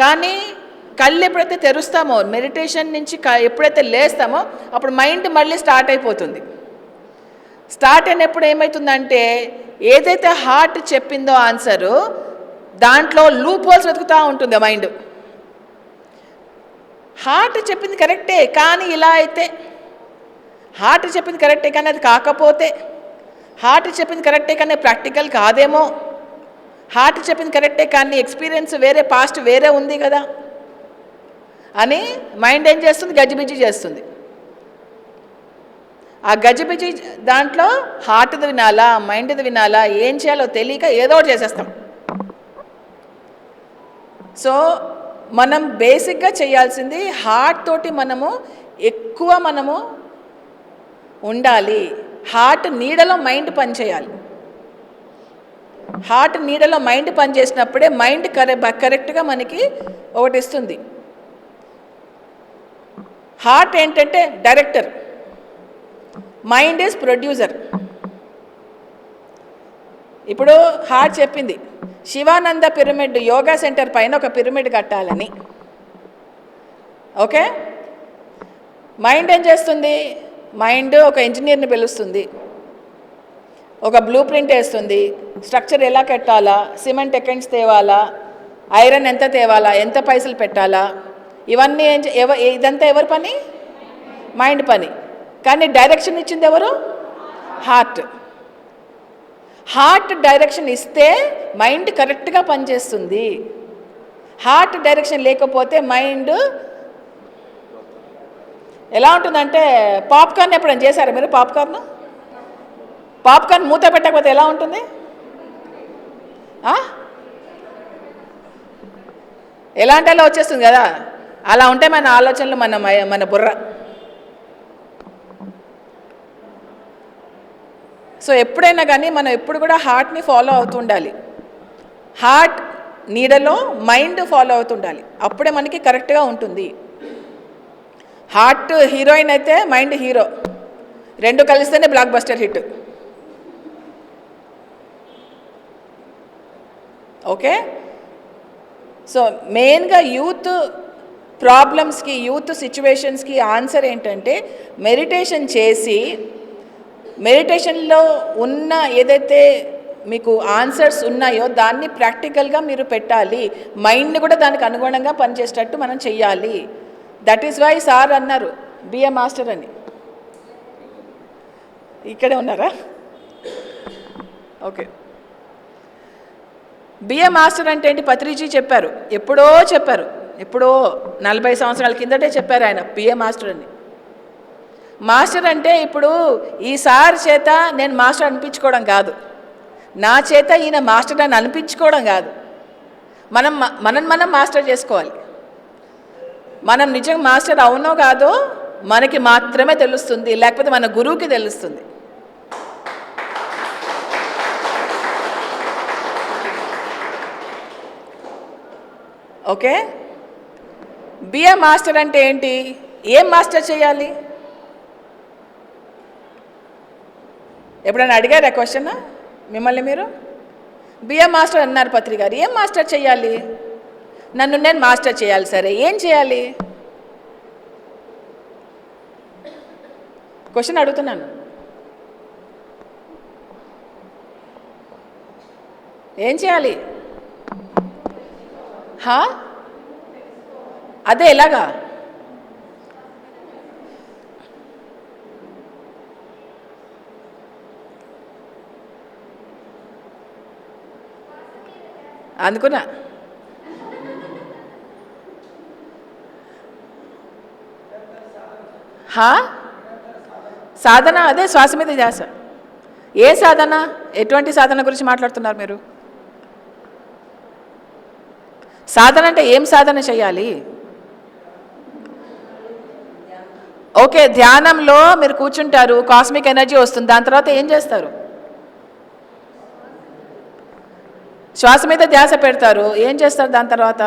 కానీ కళ్ళు ఎప్పుడైతే తెరుస్తామో, మెడిటేషన్ నుంచి ఎప్పుడైతే లేస్తామో అప్పుడు మైండ్ మళ్ళీ స్టార్ట్ అయిపోతుంది. స్టార్ట్ అయినప్పుడు ఏమవుతుందంటే ఏదైతే హార్ట్ చెప్పిందో ఆన్సరు దాంట్లో లూప్ హోల్స్ వెతుకుతూ ఉంటుంది మైండ్. హార్ట్ చెప్పింది కరెక్టే కానీ ఇలా అయితే, హార్ట్ చెప్పింది కరెక్టే కానీ అది కాకపోతే, హార్ట్ చెప్పింది కరెక్టే కానీ ప్రాక్టికల్ కాదేమో, హార్ట్ చెప్పింది కరెక్టే కానీ ఎక్స్పీరియన్స్ వేరే, పాస్ట్ వేరే ఉంది కదా అని మైండ్ ఏం చేస్తుంది? గజిబిజి చేస్తుంది. ఆ గజిబిజి దాంట్లో హార్ట్ది వినాలా, మైండ్ది వినాలా, ఏం చేయాలో తెలియక ఏదో ఒకటి చేసేస్తాం. సో మనం బేసిక్గా చేయాల్సింది హార్ట్ తోటి మనము ఎక్కువ ఉండాలి. హార్ట్ నీడలో మైండ్ పనిచేయాలి. హార్ట్ నీడలో మైండ్ పనిచేసినప్పుడే మైండ్ కరెక్ట్గా మనకి ఒకటి ఇస్తుంది. హార్ట్ ఏంటంటే డైరెక్టర్, మైండ్ ఈజ్ ప్రొడ్యూసర్. ఇప్పుడు హార్ట్ చెప్పింది శివానంద పిరమిడ్ యోగా సెంటర్ పైన ఒక పిరమిడ్ కట్టాలని. ఓకే, మైండ్ ఏం చేస్తుంది? మైండ్ ఒక ఇంజనీర్ని పిలుస్తుంది, ఒక బ్లూ ప్రింట్ వేస్తుంది, స్ట్రక్చర్ ఎలా కట్టాలా, సిమెంట్ ఎక్కడి నుంచి తేవాలా, ఐరన్ ఎంత తేవాలా, ఎంత పైసలు పెట్టాలా, ఇవన్నీ ఇదంతా ఎవరి పని? మైండ్ పని. కానీ డైరెక్షన్ ఇచ్చింది ఎవరు? హార్ట్. హార్ట్ డైరెక్షన్ ఇస్తే మైండ్ కరెక్ట్గా పనిచేస్తుంది. హార్ట్ డైరెక్షన్ లేకపోతే మైండ్ ఎలా ఉంటుందంటే, పాప్కార్న్ ఎప్పుడైనా చేశారా మీరు? పాప్కార్న్ మూత పెట్టకపోతే ఎలా ఉంటుంది? ఎలా అంటే అలా వచ్చేస్తుంది కదా. అలా ఉంటే మన ఆలోచనలు, మన బుర్ర. సో ఎప్పుడైనా కానీ మనం ఎప్పుడు కూడా హార్ట్ని ఫాలో అవుతూ ఉండాలి. హార్ట్ నీడలో మైండ్ ఫాలో అవుతుండాలి, అప్పుడే మనకి కరెక్ట్గా ఉంటుంది. హార్ట్ హీరోయిన్ అయితే మైండ్ హీరో, రెండు కలిస్తేనే block buster hit. Okay, so మెయిన్గా యూత్ ప్రాబ్లమ్స్కి, యూత్ సిచ్యువేషన్స్కి ఆన్సర్ ఏంటంటే మెడిటేషన్ చేసి, మెడిటేషన్లో ఉన్న ఏదైతే మీకు ఆన్సర్స్ ఉన్నాయో దాన్ని ప్రాక్టికల్గా మీరు పెట్టాలి. మైండ్ కూడా దానికి అనుగుణంగా పనిచేసేటట్టు మనం చెయ్యాలి. దట్ ఈస్ వై సార్ అన్నారు బిఏ మాస్టర్ అని. ఇక్కడే ఉన్నారా? ఓకే, బిఏ మాస్టర్ అంటే ఏంటి? పత్రిజీ చెప్పారు, ఎప్పుడో చెప్పారు. ఇప్పుడు 40 సంవత్సరాల కిందటే చెప్పారు ఆయన పిఏ మాస్టర్ అని. మాస్టర్ అంటే ఇప్పుడు ఈ సార్ చేత నేను మాస్టర్ అనిపించుకోవడం కాదు, నా చేత ఈయన మాస్టర్ అని అనిపించుకోవడం కాదు, మనం మాస్టర్ చేసుకోవాలి. మనం నిజంగా మాస్టర్ అవునో కాదో మనకి మాత్రమే తెలుస్తుంది, లేకపోతే మన గురువుకి తెలుస్తుంది. ఓకే, బిఏ మాస్టర్ అంటే ఏంటి? ఏం మాస్టర్ చేయాలి? ఎప్పుడైనా అడిగారా క్వశ్చన్ మిమ్మల్ని మీరు? బిఏ మాస్టర్ అన్నారు పత్రి గారు, ఏం మాస్టర్ చేయాలి? నన్ను నేను మాస్టర్ చేయాలి, సరే ఏం చేయాలి? క్వశ్చన్ అడుగుతున్నాను. ఏం చేయాలి? అదే ఎలాగా? అనుకున్నా. సాధన అదే శ్వాస మీద ధ్యాస. ఏ సాధన? ఎటువంటి సాధన గురించి మాట్లాడుతున్నారు మీరు? సాధన అంటే ఏం సాధన చేయాలి? ఓకే, ధ్యానంలో మీరు కూర్చుంటారు, కాస్మిక్ ఎనర్జీ వస్తుంది, దాని తర్వాత ఏం చేస్తారు? శ్వాస మీద ధ్యాస పెడతారు, ఏం చేస్తారు దాని తర్వాత?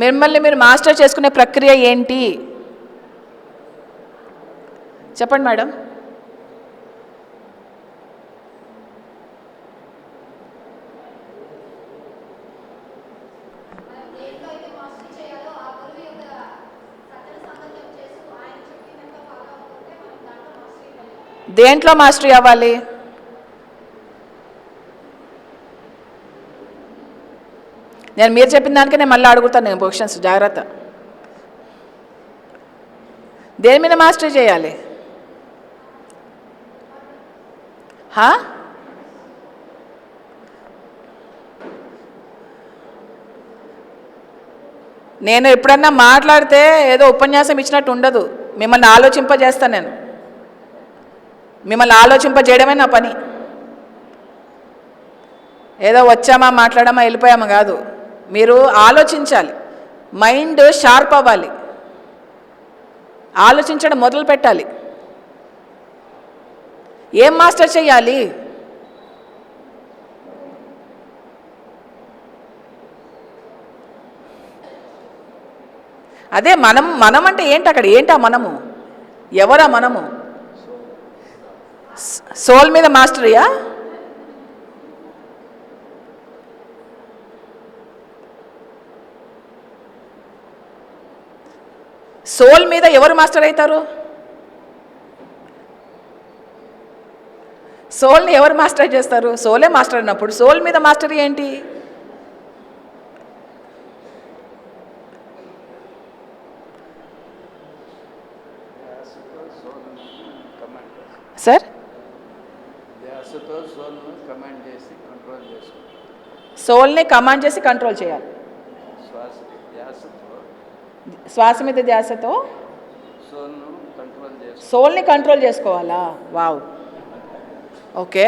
మిమ్మల్ని మీరు మాస్టర్ చేసుకునే ప్రక్రియ ఏంటి చెప్పండి మేడం. దేంట్లో మాస్టరీ అవ్వాలి? నేను మీరు చెప్పిన దానికే నేను మళ్ళీ అడుగుతాను నేను క్వశ్చన్స్, జాగ్రత్త. దేని మీద మాస్టరీ చేయాలి? నేను ఎప్పుడన్నా మాట్లాడితే ఏదో ఉపన్యాసం ఇచ్చినట్టు ఉండదు, మిమ్మల్ని ఆలోచింపజేస్తాను. నేను మిమ్మల్ని ఆలోచింపజేయడమే నా పని. ఏదో వచ్చామా మాట్లాడామా వెళ్ళిపోయామా కాదు, మీరు ఆలోచించాలి, మైండ్ షార్ప్ అవ్వాలి, ఆలోచించడం మొదలు పెట్టాలి. ఏం మాస్టర్ చేయాలి? అదే మనం అంటే ఏంటి? అక్కడ ఏంటా మనము? ఎవరా మనము? సోల్ మీద మాస్టరీయా? సోల్ మీద ఎవరు మాస్టర్ అవుతారు? సోల్ని ఎవరు మాస్టర్ చేస్తారు? సోలే మాస్టర్ అన్నప్పుడు సోల్ మీద మాస్టరీ ఏంటి? సార్ సోల్ని కమాండ్ చేసి కంట్రోల్ చేయాలి. శ్వాస మీద ధ్యాసతో సోల్ని కంట్రోల్ చేసుకోవాలా? వావ్, ఓకే,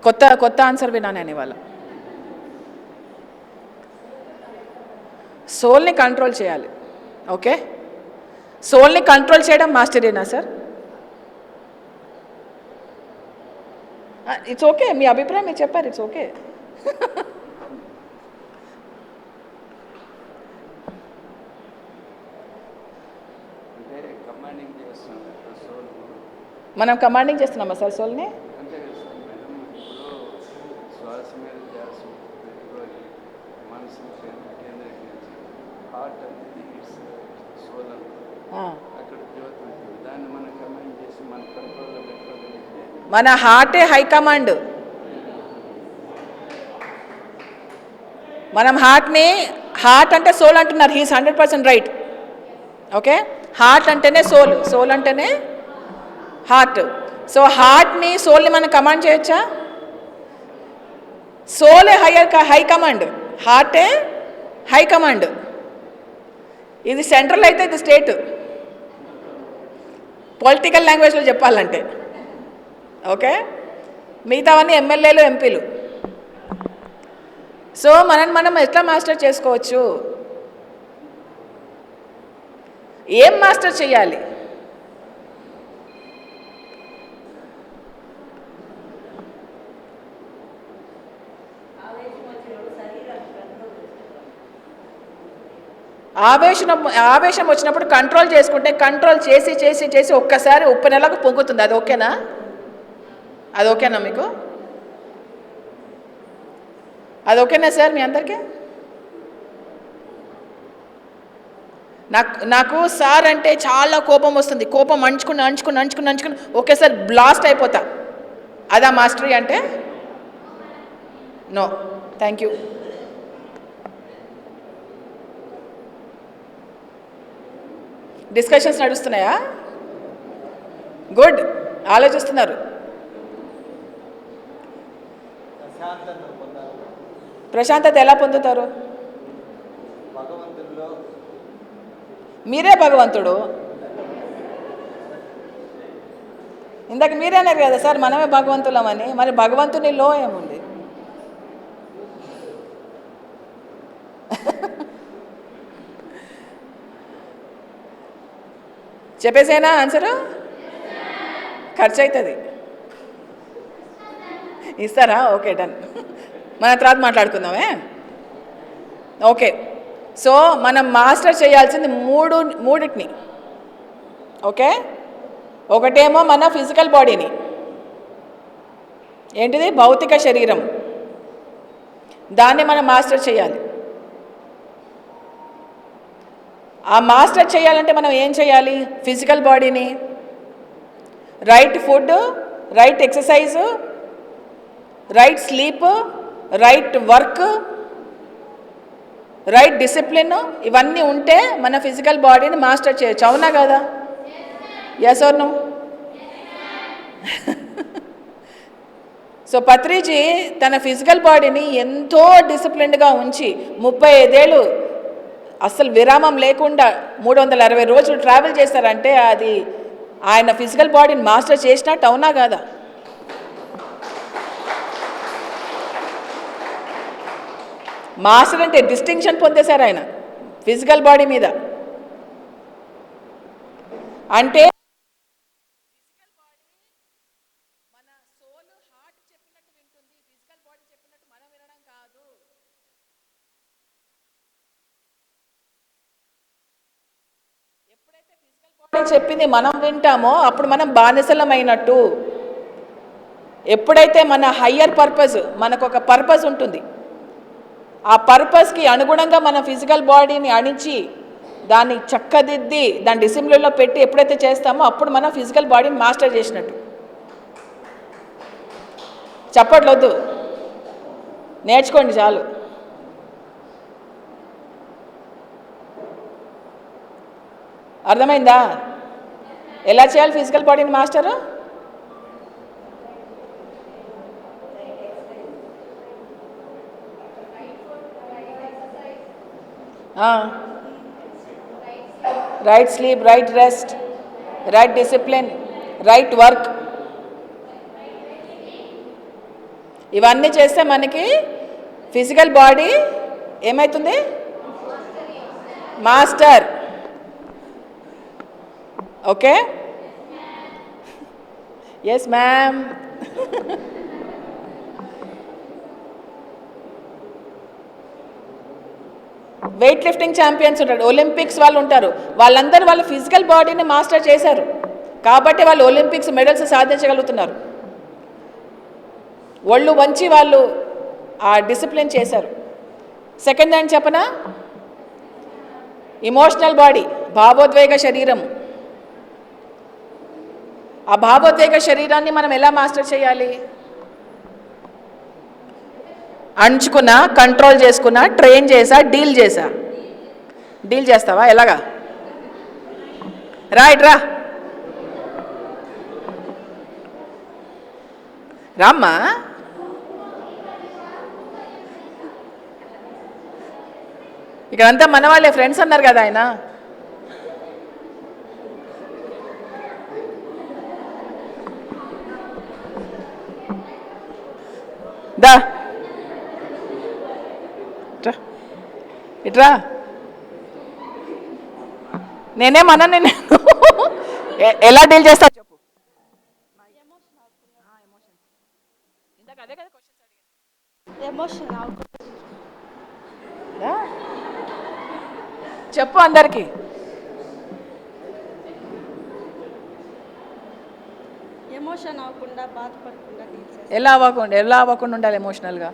కొత్త ఆన్సర్ విన్నాను నేను ఇవాళ. సోల్ని కంట్రోల్ చేయాలి. ఓకే, సోల్ని కంట్రోల్ చేయడం మాస్టరీనా సార్? ఇట్స్ ఓకే, మీ అభిప్రాయం మీరు చెప్పారు, ఇట్స్ ఓకే. మనం కమాండింగ్ చేస్తున్నామా సార్ సోల్ని? మన హార్టే హైకమాండ్. మనం హార్ట్ అంటే సోల్ అంటున్నారు, హీస్ 100% రైట్. ఓకే, హార్ట్ అంటేనే సోల్, సోల్ అంటేనే హార్ట్. సో హార్ట్ని సోల్ని మనం కమాండ్ చేయొచ్చా? సోలే హై కమాండ్, హార్టే హై కమాండ్. ఇది సెంట్రల్ అయితే ఇది స్టేట్, పొలిటికల్ లాంగ్వేజ్లో చెప్పాలంటే. ఓకే, మిగతావన్నీ ఎమ్మెల్యేలు ఎంపీలు. సో మనం ఎట్లా మాస్టర్ చేసుకోవచ్చు? ఏం మాస్టర్ చేయాలి? ఆవేశం వచ్చినప్పుడు కంట్రోల్ చేసుకుంటే, కంట్రోల్ చేసి చేసి చేసి ఒక్కసారి ఉప్పు నెలకు పొంగుతుంది. అది ఓకేనా? అది ఓకేనా మీకు? అది ఓకేనా సార్ మీ అందరికీ? నాకు సార్ అంటే చాలా కోపం వస్తుంది. కోపం అంచుకుని ఒకేసారి బ్లాస్ట్ అయిపోతా. అదా మాస్టరీ అంటే? No, thank you. డిస్కషన్స్ నడుస్తున్నాయా? గుడ్, ఆలోచిస్తున్నారు. ప్రశాంతత ఎలా పొందుతారు? మీరే భగవంతుడు. ఇందాక మీరే అన్నారు కదా సార్ మనమే భగవంతులమని. మరి భగవంతునిలో ఏముంది? చెప్పేసేనా ఆన్సరు? ఖర్చు అవుతుంది. ఇస్తారా? Okay, done. మన తర్వాత మాట్లాడుకుందామే. ఓకే, సో మనం మాస్టర్ చేయాల్సింది మూడింటిని. ఓకే, ఒకటేమో మన ఫిజికల్ బాడీని, ఏంటిది? భౌతిక శరీరం. దాన్ని మనం మాస్టర్ చేయాలి. ఆ మాస్టర్ చేయాలంటే మనం ఏం చేయాలి? ఫిజికల్ బాడీని right food, right exercise, right sleep, right work, right discipline, ఇవన్నీ ఉంటే మన ఫిజికల్ బాడీని మాస్టర్ చేయొచ్చు. అవునా కదా? Yes or no? So Patriji తన ఫిజికల్ బాడీని ఎంతో డిసిప్లిన్డ్గా ఉంచి 35 ఏళ్ళు అస్సలు విరామం లేకుండా 360 రోజులు ట్రావెల్ చేశారంటే అది ఆయన ఫిజికల్ బాడీని మాస్టర్ చేసినట్టు. అవునా కదా? మాస్టర్ అంటే డిస్టింక్షన్ పొందేశారు ఆయన ఫిజికల్ బాడీ మీద. అంటే మన సోల్ హార్ట్ చెప్పినట్టు వింటుంది, ఫిజికల్ బాడీ చెప్పినట్టు మనం వినడం కాదు. ఎప్పుడైతే ఫిజికల్ బాడీ చెప్పింది మనం వింటామో అప్పుడు మనం బానిసలమైనట్టు. ఎప్పుడైతే మన హయ్యర్ పర్పస్, మనకు ఒక పర్పస్ ఉంటుంది, ఆ పర్పస్కి అనుగుణంగా మన ఫిజికల్ బాడీని అణిచి దాన్ని చక్కదిద్ది దాని డిసిప్లిన్లో పెట్టి ఎప్పుడైతే చేస్తామో అప్పుడు మనం ఫిజికల్ బాడీని మాస్టర్ చేసినట్టు. చెప్పట్లొద్దు, నేర్చుకోండి చాలు. అర్థమైందా? ఎలా చేయాలి ఫిజికల్ బాడీని master? Right sleep, right rest, right discipline, right work, ఇవన్నీ చేస్తే మనకి ఫిజికల్ బాడీ ఏమవుతుంది? Master. Okay, yes ma'am. Weight lifting champions ఉంటారు, ఒలింపిక్స్ వాళ్ళు ఉంటారు, వాళ్ళందరూ వాళ్ళ ఫిజికల్ బాడీని మాస్టర్ చేశారు కాబట్టి వాళ్ళు ఒలింపిక్స్ మెడల్స్ సాధించగలుగుతున్నారు. ఒళ్ళు వంచి వాళ్ళు ఆ డిసిప్లిన్ చేశారు. సెకండ్ హ్యాండ్ చెప్పనా? ఇమోషనల్ బాడీ, భావోద్వేగ శరీరం. ఆ భావోద్వేగ శరీరాన్ని మనం ఎలా మాస్టర్ చేయాలి? అంచుకున్నా, కంట్రోల్ చేసుకున్నా, ట్రైన్ చేసా, డీల్ చేసా. డీల్ చేస్తావా? ఎలాగా? రా రామ్మా. ఇక్కడంతా మన వాళ్ళే, ఫ్రెండ్స్ అన్నారు కదా ఆయన. దా ఇట్రా, నేనేమన్నా నేను ఎలా డీల్ చేస్తా చెప్పు. చెప్పు అందరికి. ఎమోషన్ అవ్వకుండా బాధపడకుండా ఎలా అవ్వకుండా ఉండాలి ఎమోషనల్గా?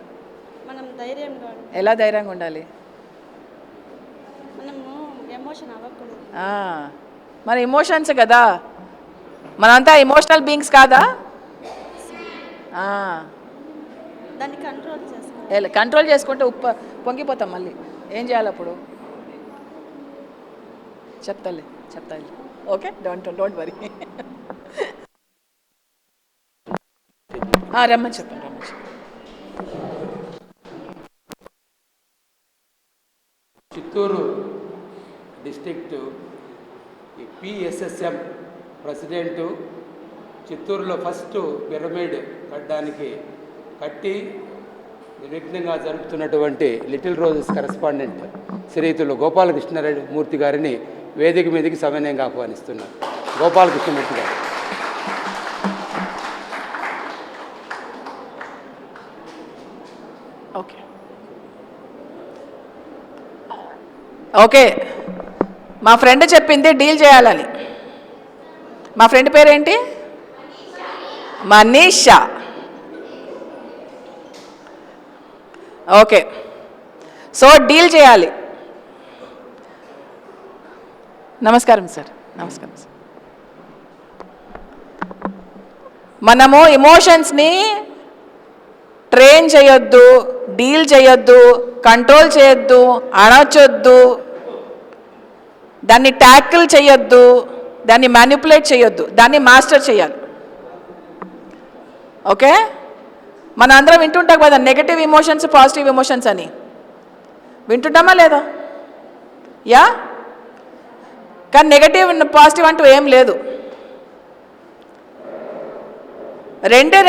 మనం ధైర్యంగా ఎలా ధైర్యంగా ఉండాలి? మనము ఎమోషన్ అవ్వకూడదు. మన ఎమోషన్స్ కదా, మనంతా ఎమోషనల్ బీయింగ్స్ కాదా? దాన్ని కంట్రోల్ చేసుకోవాలి. కంట్రోల్ చేసుకుంటే పొంగిపోతాం. మళ్ళీ ఏం చేయాలి అప్పుడు? చెప్తాలి. Okay, don't worry. రమ్మని చెప్పండి. చిత్తూరు డిస్ట్రిక్ట్ పిఎస్ఎస్ఎం ప్రెసిడెంటు చిత్తూరులో ఫస్ట్ పిరమిడ్ కట్టి నిర్విఘ్నంగా జరుపుతున్నటువంటి లిటిల్ రోజెస్ కరెస్పాండెంట్ శ్రీయుతులు గోపాలకృష్ణారెడ్డి మూర్తి గారిని వేదిక మీదకి సవినయంగా ఆహ్వానిస్తున్నారు. గోపాలకృష్ణమూర్తి గారు. ఓకే, మా ఫ్రెండ్ చెప్పింది డీల్ చేయాలని. మా ఫ్రెండ్ పేరేంటి? మనీషా. ఓకే, సో డీల్ చేయాలి. నమస్కారం సార్. మనము ఎమోషన్స్ని ట్రైన్ చేయొద్దు, డీల్ చేయొద్దు, కంట్రోల్ చేయొద్దు, అణచొద్దు, దాన్ని ట్యాకిల్ చేయొద్దు, దాన్ని మ్యానిపులేట్ చేయొద్దు, దాన్ని మాస్టర్ చేయాలి. ఓకే, మన అందరం వింటుంటాం కదా నెగటివ్ ఎమోషన్స్, పాజిటివ్ ఎమోషన్స్ అని. వింటుంటామా లేదా? యా, కానీ నెగటివ్ పాజిటివ్ అంటూ ఏం లేదు.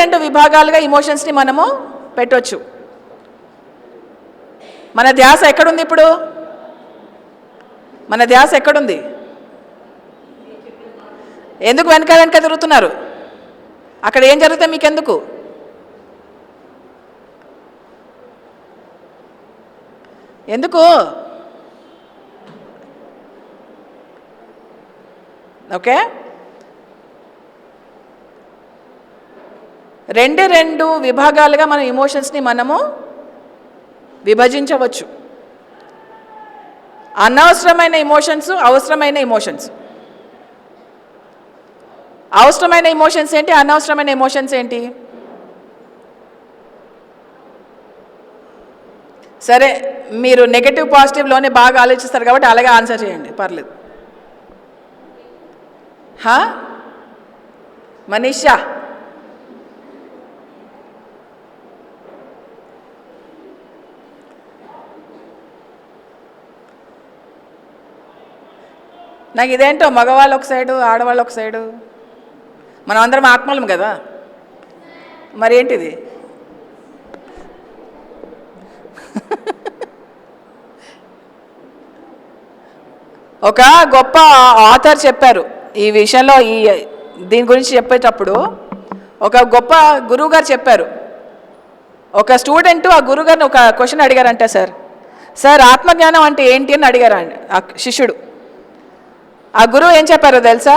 రెండు విభాగాలుగా ఎమోషన్స్ని మనము పెట్టవచ్చు. మన ధ్యాస ఎక్కడుంది ఇప్పుడు? మన ధ్యాస ఎక్కడుంది? ఎందుకు వెనక తిరుగుతున్నారు? అక్కడ ఏం జరుగుతుంది మీకెందుకు? ఎందుకు? ఓకే, రెండు విభాగాలుగా మన ఎమోషన్స్ని మనము విభజించవచ్చు. అనవసరమైన ఎమోషన్స్, అవసరమైన ఎమోషన్స్. అవసరమైన ఎమోషన్స్ ఏంటి, అనవసరమైన ఎమోషన్స్ ఏంటి? సరే, మీరు నెగటివ్ పాజిటివ్లోనే బాగా ఆలోచిస్తారు కాబట్టి అలాగే ఆన్సర్ చేయండి, పర్లేదు. మనీషా, నాకు ఇదేంటో మగవాళ్ళు ఒక సైడు, ఆడవాళ్ళు ఒక సైడు. మనం అందరం ఆత్మలం కదా, మరి ఏంటిది? ఒక గొప్ప ఆథర్ చెప్పారు ఈ విషయంలో, దీని గురించి చెప్పేటప్పుడు ఒక గొప్ప గురువుగారు చెప్పారు. ఒక స్టూడెంట్ ఆ గురువుగారిని ఒక క్వశ్చన్ అడిగారంట. సార్ ఆత్మజ్ఞానం అంటే ఏంటి అని అడిగారండి ఆ శిష్యుడు. ఆ గురువు ఏం చెప్పారో తెలుసా?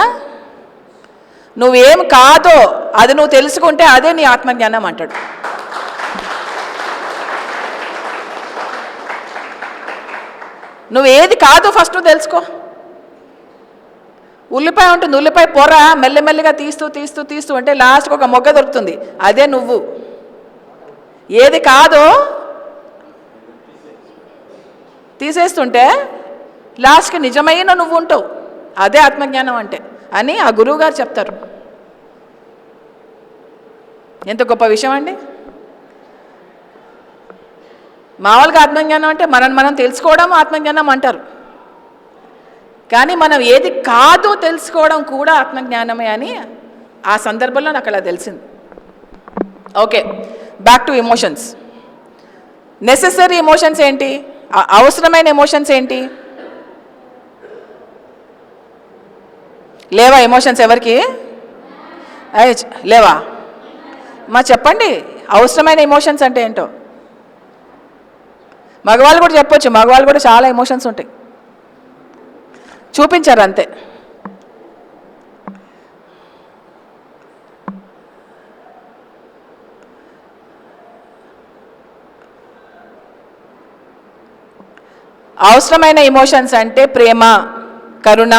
నువ్వేం కాదో అది నువ్వు తెలుసుకుంటే అదే నీ ఆత్మజ్ఞానం అంటాడు. నువ్వేది కాదో ఫస్ట్ నువ్వు తెలుసుకో. ఉల్లిపాయ ఉంటుంది, ఉల్లిపాయ పొర మెల్లమెల్లిగా తీస్తూ అంటే లాస్ట్కి ఒక మొగ్గ దొరుకుతుంది, అదే నువ్వు. ఏది కాదో తీసేస్తుంటే లాస్ట్కి నిజమైన నువ్వు ఉంటావు, అదే ఆత్మజ్ఞానం అంటే అని ఆ గురువు గారు చెప్తారు. ఎంత గొప్ప విషయం అండి. మామూలుగా ఆత్మజ్ఞానం అంటే మనం తెలుసుకోవడం ఆత్మజ్ఞానం అంటారు. కానీ మనం ఏది కాదో తెలుసుకోవడం కూడా ఆత్మజ్ఞానమే అని ఆ సందర్భంలో నాకు అలా తెలిసింది. Okay, back to emotions. Necessary emotions ఏంటి? అవసరమైన ఎమోషన్స్ ఏంటి? లేవా ఎమోషన్స్ ఎవరికి? లేవా? మా చెప్పండి, అవసరమైన ఎమోషన్స్ అంటే ఏంటో. మగవాళ్ళు కూడా చెప్పొచ్చు, మగవాళ్ళు కూడా చాలా ఎమోషన్స్ ఉంటాయి, చూపించారు అంతే. అవసరమైన ఎమోషన్స్ అంటే ప్రేమ, కరుణ,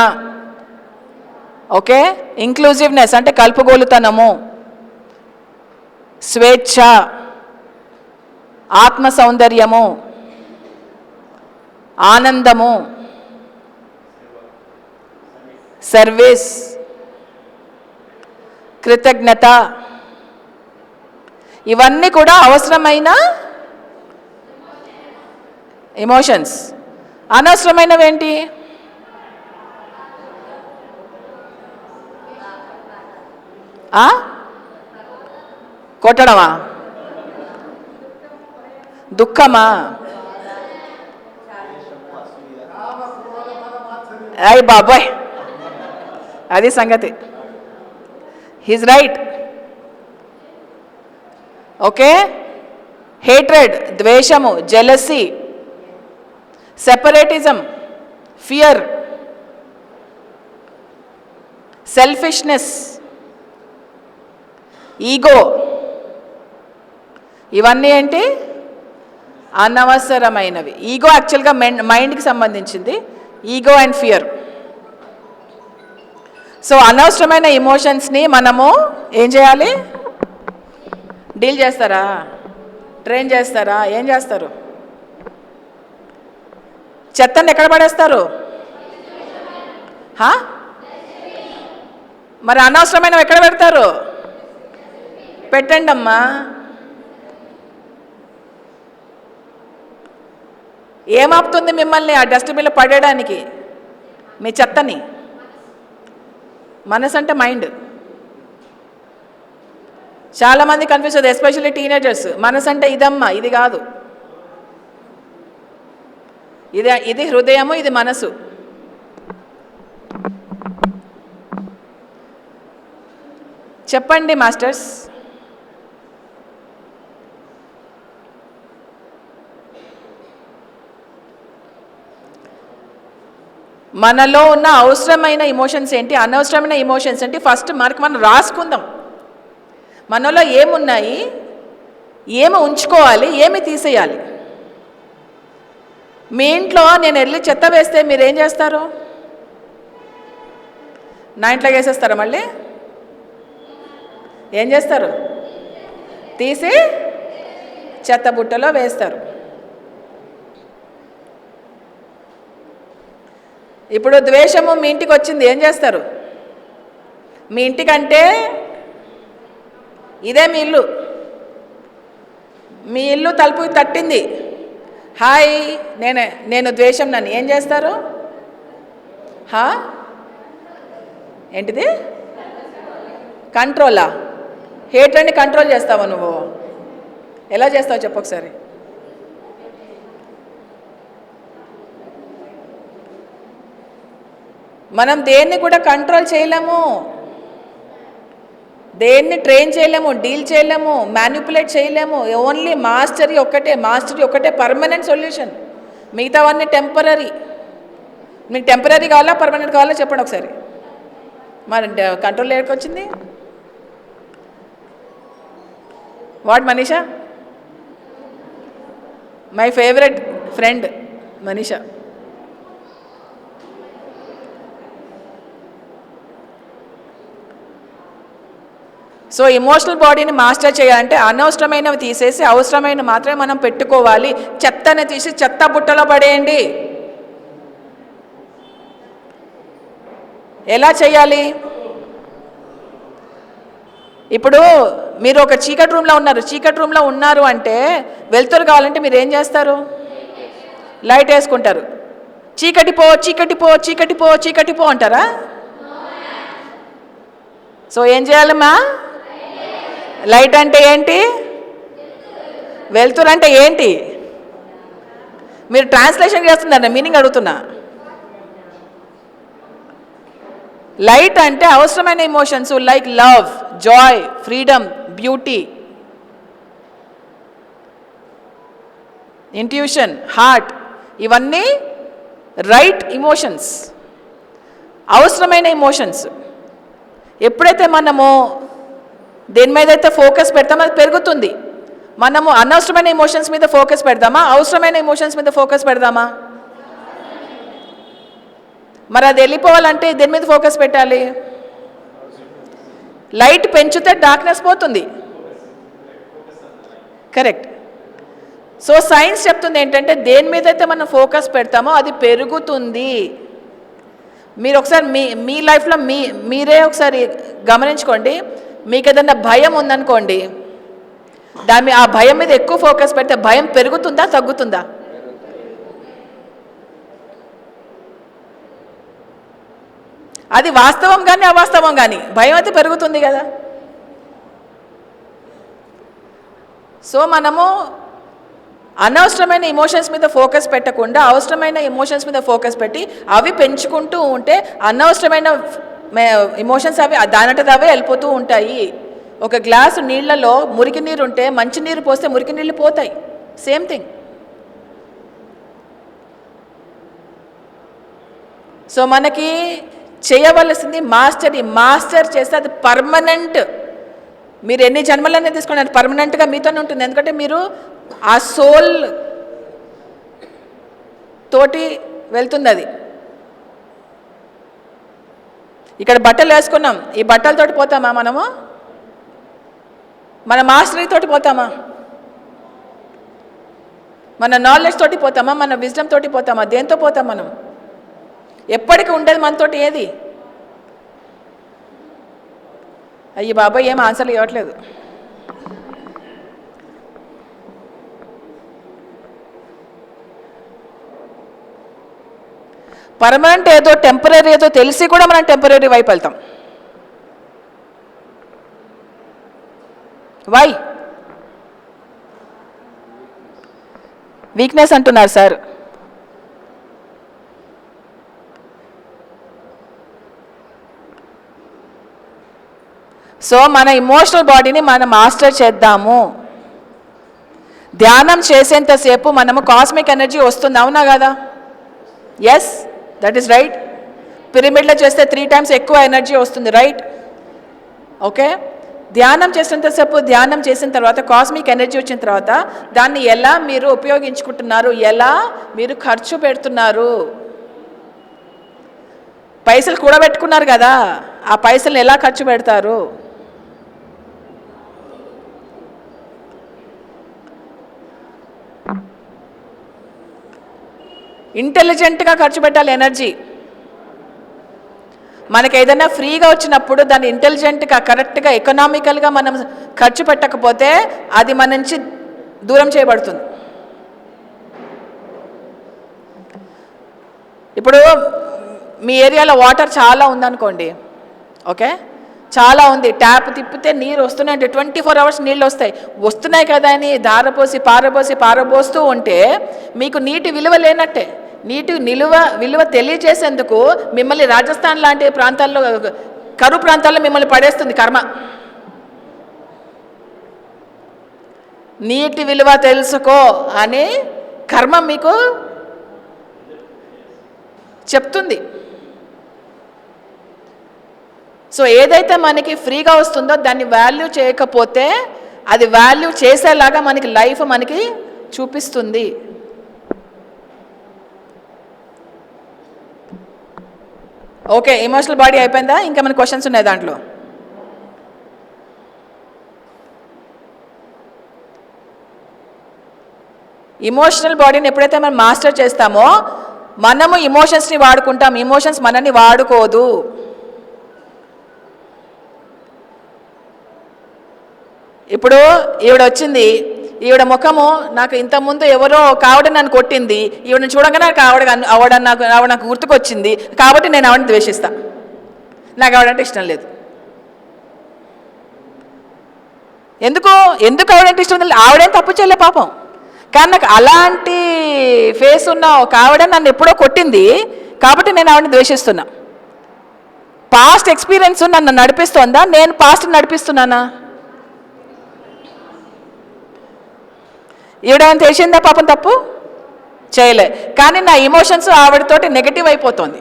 ఓకే, ఇంక్లూజివ్నెస్ అంటే కలుపుగోలుతనము, స్వేచ్ఛ, ఆత్మ సౌందర్యము, ఆనందము, సర్వీస్, కృతజ్ఞత, ఇవన్నీ కూడా అవసరమైన ఎమోషన్స్. అనవసరమైనవేంటి? కొట్టడమా? దుఃఖమా? అయ్ బాబోయ్, అది సంగతి. He's right. ఓకే, హేట్రెడ్, ద్వేషము, jealousy, separatism, fear, selfishness, ego, ఇవన్నీ ఏంటి? అనవసరమైనవి. ఈగో యాక్చువల్గా మైండ్కి సంబంధించింది, ఈగో అండ్ ఫియర్. సో అనవసరమైన ఎమోషన్స్ని మనము ఏం చేయాలి? డీల్ చేస్తారా? ట్రైన్ చేస్తారా? ఏం చేస్తారు? చెత్తని ఎక్కడ పడేస్తారు? మరి అనవసరమైనవి ఎక్కడ పెడతారు? పెట్టండి అమ్మా. ఏమాపుతుంది మిమ్మల్ని ఆ డస్ట్బిన్లో పడేయడానికి? మీ చెత్తని. మనసు అంటే మైండ్. చాలామంది కన్ఫ్యూజ్ అవుతుంది, ఎస్పెషల్లీ టీనేజర్స్. మనసు అంటే ఇదమ్మా, ఇది కాదు. ఇది హృదయము, ఇది మనసు. చెప్పండి మాస్టర్స్. మనలో ఉన్న అవసరమైన ఎమోషన్స్ ఏంటి, అనవసరమైన ఎమోషన్స్ ఏంటి? ఫస్ట్ మనం రాసుకుందాం. మనలో ఏమున్నాయి, ఏమి ఉంచుకోవాలి, ఏమి తీసేయాలి. మీ ఇంట్లో నేను వెళ్ళి చెత్త వేస్తే మీరేం చేస్తారు? నా ఇంట్లో వేసేస్తారా? మళ్ళీ ఏం చేస్తారు? తీసి చెత్త బుట్టలో వేస్తారు. ఇప్పుడు ద్వేషము మీ ఇంటికి వచ్చింది, ఏం చేస్తారు? మీ ఇంటికంటే ఇదే మీ ఇల్లు. మీ ఇల్లు తలుపు తట్టింది, హాయ్ నేను ద్వేషం నన్ను ఏం చేస్తారు? ఏంటిది? కంట్రోలా? హేట్రెడ్ని కంట్రోల్ చేస్తావా నువ్వు? ఎలా చేస్తావు చెప్పు ఒకసారి. మనం దేన్ని కూడా కంట్రోల్ చేయలేము, దేన్ని ట్రైన్ చేయలేము, డీల్ చేయలేము, మ్యానిపులేట్ చేయలేము. ఓన్లీ మాస్టరీ ఒక్కటే పర్మనెంట్ సొల్యూషన్. మిగతావన్నీ టెంపరీ. మీకు టెంపరీ కావాలా, పర్మనెంట్ కావాలా చెప్పండి ఒకసారి. మరి కంట్రోల్ ఎక్కడికి వచ్చింది? What Manisha? My favourite friend Manisha. So emotional బాడీని మాస్టర్ చేయాలంటే అనవసరమైనవి తీసేసి అవసరమైన మాత్రమే మనం పెట్టుకోవాలి. చెత్తని తీసి చెత్త బుట్టలో పడేయండి. ఎలా చేయాలి? ఇప్పుడు మీరు ఒక చీకటి రూమ్లో ఉన్నారు అంటే వెలుతురు కావాలంటే మీరు ఏం చేస్తారు? లైట్ వేసుకుంటారు. చీకటి పో చీకటి పో చీకటి పో చీకటి పో అంటారా? సో ఏం చేయాలమ్మా? లైట్ అంటే ఏంటి? వెలుతురు అంటే ఏంటి? మీరు ట్రాన్స్లేషన్ చేస్తున్నారా? మీనింగ్ అడుగుతున్నా. లైట్ అంటే అవసరమైన emotions like love, Joy, freedom, beauty, intuition, heart, ఇవన్నీ రైట్ ఎమోషన్స్, అవసరమైన ఎమోషన్స్. ఎప్పుడైతే మనము దేని మీద అయితే ఫోకస్ పెడతామో అది పెరుగుతుంది. మనము అనవసరమైన ఎమోషన్స్ మీద ఫోకస్ పెడదామా, అవసరమైన ఎమోషన్స్ మీద ఫోకస్ పెడదామా? మరి అది వెళ్ళిపోవాలంటే దేని మీద ఫోకస్ పెట్టాలి? లైట్ పెంచితే డార్క్నెస్ పోతుంది. కరెక్ట్. సో సైన్స్ చెప్తుంది ఏంటంటే దేని మీద అయితే మనం ఫోకస్ పెడతామో అది పెరుగుతుంది. మీరు ఒకసారి మీ లైఫ్లో మీరే ఒకసారి గమనించుకోండి. మీకు ఏదైనా భయం ఉందనుకోండి, ఆ భయం మీద ఎక్కువ ఫోకస్ పెడితే భయం పెరుగుతుందా తగ్గుతుందా? అది వాస్తవం కానీ అవాస్తవం కానీ భయం అయితే పెరుగుతుంది కదా. సో మనము అనవసరమైన ఎమోషన్స్ మీద ఫోకస్ పెట్టకుండా అవసరమైన ఎమోషన్స్ మీద ఫోకస్ పెట్టి అవి పెంచుకుంటూ ఉంటే అనవసరమైన ఎమోషన్స్ అవి దానంటే అవే వెళ్ళిపోతూ ఉంటాయి. ఒక గ్లాసు నీళ్లలో మురికి నీరు ఉంటే మంచి నీరు పోస్తే మురికి నీళ్ళు పోతాయి. Same thing. సో మనకి చేయవలసింది మాస్టర్ చేస్తే అది పర్మనెంట్. మీరు ఎన్ని జన్మలనే తీసుకోండి, అది పర్మనెంట్గా మీతోనే ఉంటుంది. ఎందుకంటే మీరు ఆ సోల్ తోటి వెళ్తుంది అది. ఇక్కడ బట్టలు వేసుకున్నాం, ఈ బట్టలతోటి పోతామా మనము? మన మాస్టరీ తోటి పోతామా? మన నాలెడ్జ్ తోటి పోతామా? మన విజ్డమ్ తోటి పోతామా? దేంతో పోతాం మనం? ఎప్పటికీ ఉండేది మనతోటి ఏది? అయ్యి బాబాయ్ ఏం ఆన్సర్లు ఇవ్వట్లేదు. పర్మనెంట్ ఏదో టెంపరీ ఏదో తెలిసి కూడా మనం టెంపరీ వైపు వెళ్తాం. వై? వీక్నెస్ అంటున్నారు సార్. సో మన ఇమోషనల్ బాడీని మనం మాస్టర్ చేద్దాము. ధ్యానం చేసేంతసేపు మనము కాస్మిక్ ఎనర్జీ వస్తుంది, అవునా కదా? Yes, that is right. పిరమిడ్లో చేస్తే 3 times ఎక్కువ ఎనర్జీ వస్తుంది, రైట్? ఓకే. ధ్యానం చేసేంతసేపు ధ్యానం చేసిన తర్వాత కాస్మిక్ ఎనర్జీ వచ్చిన తర్వాత దాన్ని ఎలా మీరు ఉపయోగించుకుంటున్నారు, ఎలా మీరు ఖర్చు పెడుతున్నారు? పైసలు కూడబెట్టుకున్నారు కదా, ఆ పైసలు ఎలా ఖర్చు పెడతారు? ఇంటెలిజెంట్గా ఖర్చు పెట్టాలి ఎనర్జీ. మనకు ఏదైనా ఫ్రీగా వచ్చినప్పుడు దాన్ని ఇంటెలిజెంట్గా కరెక్ట్గా ఎకనామికల్గా మనం ఖర్చు పెట్టకపోతే అది మన నుంచి దూరం చేయబడుతుంది. ఇప్పుడు మీ ఏరియాలో వాటర్ చాలా ఉందనుకోండి, ఓకే, చాలా ఉంది, ట్యాప్ తిప్పితే నీరు వస్తున్నాయంటే 24 hours నీళ్ళు వస్తున్నాయి కదా అని ధారపోసి పారబోస్తూ ఉంటే మీకు నీటి విలువ లేనట్టే. నీటి విలువ తెలియజేసేందుకు మిమ్మల్ని రాజస్థాన్ లాంటి ప్రాంతాల్లో, కరువు ప్రాంతాల్లో మిమ్మల్ని పడేస్తుంది కర్మ. నీటి విలువ తెలుసుకో అని కర్మ మీకు చెప్తుంది. సో ఏదైతే మనకి ఫ్రీగా వస్తుందో దాన్ని వాల్యూ చేయకపోతే అది వాల్యూ చేసేలాగా మనకి లైఫ్ మనకి చూపిస్తుంది. ఓకే, ఎమోషనల్ బాడీ అయిపోయిందా? ఇంకా మన క్వశ్చన్స్ ఉన్నాయి దాంట్లో. ఇమోషనల్ బాడీని ఎప్పుడైతే మనం మాస్టర్ చేస్తామో మనము ఇమోషన్స్ని వాడుకుంటాం, ఇమోషన్స్ మనల్ని వాడుకోదు. ఇప్పుడు ఈవిడ వచ్చింది, ఈవిడ ముఖము నాకు ఇంతకుముందు ఎవరో కావడం నన్ను కొట్టింది, ఈవిడని చూడగానే నాకు ఆవిడ నాకు గుర్తుకొచ్చింది, కాబట్టి నేను ఆవిడని ద్వేషిస్తా, నాకు ఆవిడంటే ఇష్టం లేదు. ఎందుకు ఆవిడంటే ఇష్టం లేదు? ఆవిడేం తప్పు చేయలే పాపం, కానీ నాకు అలాంటి ఫేస్ ఉన్న ఒక ఆవిడ నన్ను ఎప్పుడో కొట్టింది, కాబట్టి నేను ఆవిడని ద్వేషిస్తున్నా. పాస్ట్ ఎక్స్పీరియన్స్ నన్ను నడిపిస్తోందా, నేను పాస్ట్ నడిపిస్తున్నానా? ఈవిడేమైనా చేసిందా పాపం? తప్పు చేయలే, కానీ నా ఎమోషన్స్ ఆవిడతోటి నెగటివ్ అయిపోతుంది.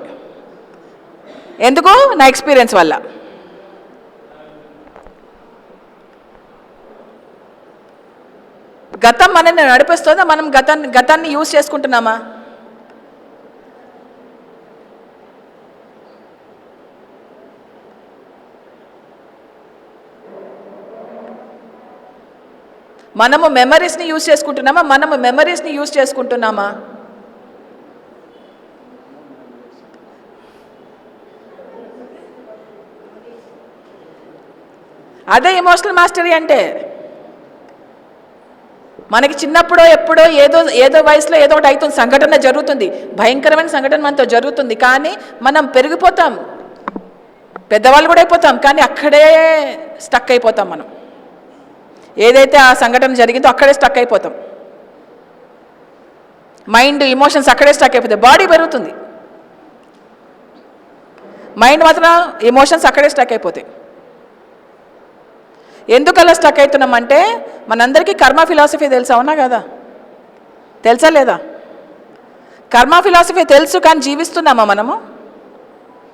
ఎందుకు? నా ఎక్స్పీరియన్స్ వల్ల. గతం మనల్ని నడిపిస్తుందా, మనం గతాన్ని యూజ్ చేసుకుంటున్నామా? మనము మెమరీస్ని యూజ్ చేసుకుంటున్నామా? అదే ఎమోషనల్ మాస్టరీ అంటే. మనకి చిన్నప్పుడో ఎప్పుడో ఏదో వయసులో ఏదో ఒకటి అవుతుంది, సంఘటన జరుగుతుంది, భయంకరమైన సంఘటన మనతో జరుగుతుంది, కానీ మనం పెరిగిపోతాం, పెద్దవాళ్ళు కూడా అయిపోతాం, కానీ అక్కడే స్టక్ అయిపోతాం. మనం ఏదైతే ఆ సంఘటన జరిగిందో అక్కడే స్టక్ అయిపోతాం. మైండ్ ఎమోషన్స్ అక్కడే స్టక్ అయిపోతాయి. బాడీ పెరుగుతుంది, మైండ్ మాత్రం ఎమోషన్స్ అక్కడే స్టక్ అయిపోతాయి. ఎందుకు అలా స్టక్ అవుతున్నామంటే మనందరికీ కర్మ ఫిలాసఫీ తెలుసు, అవునా కదా? తెలుసా లేదా? కర్మ ఫిలాసఫీ తెలుసు, కానీ జీవిస్తున్నామా మనము?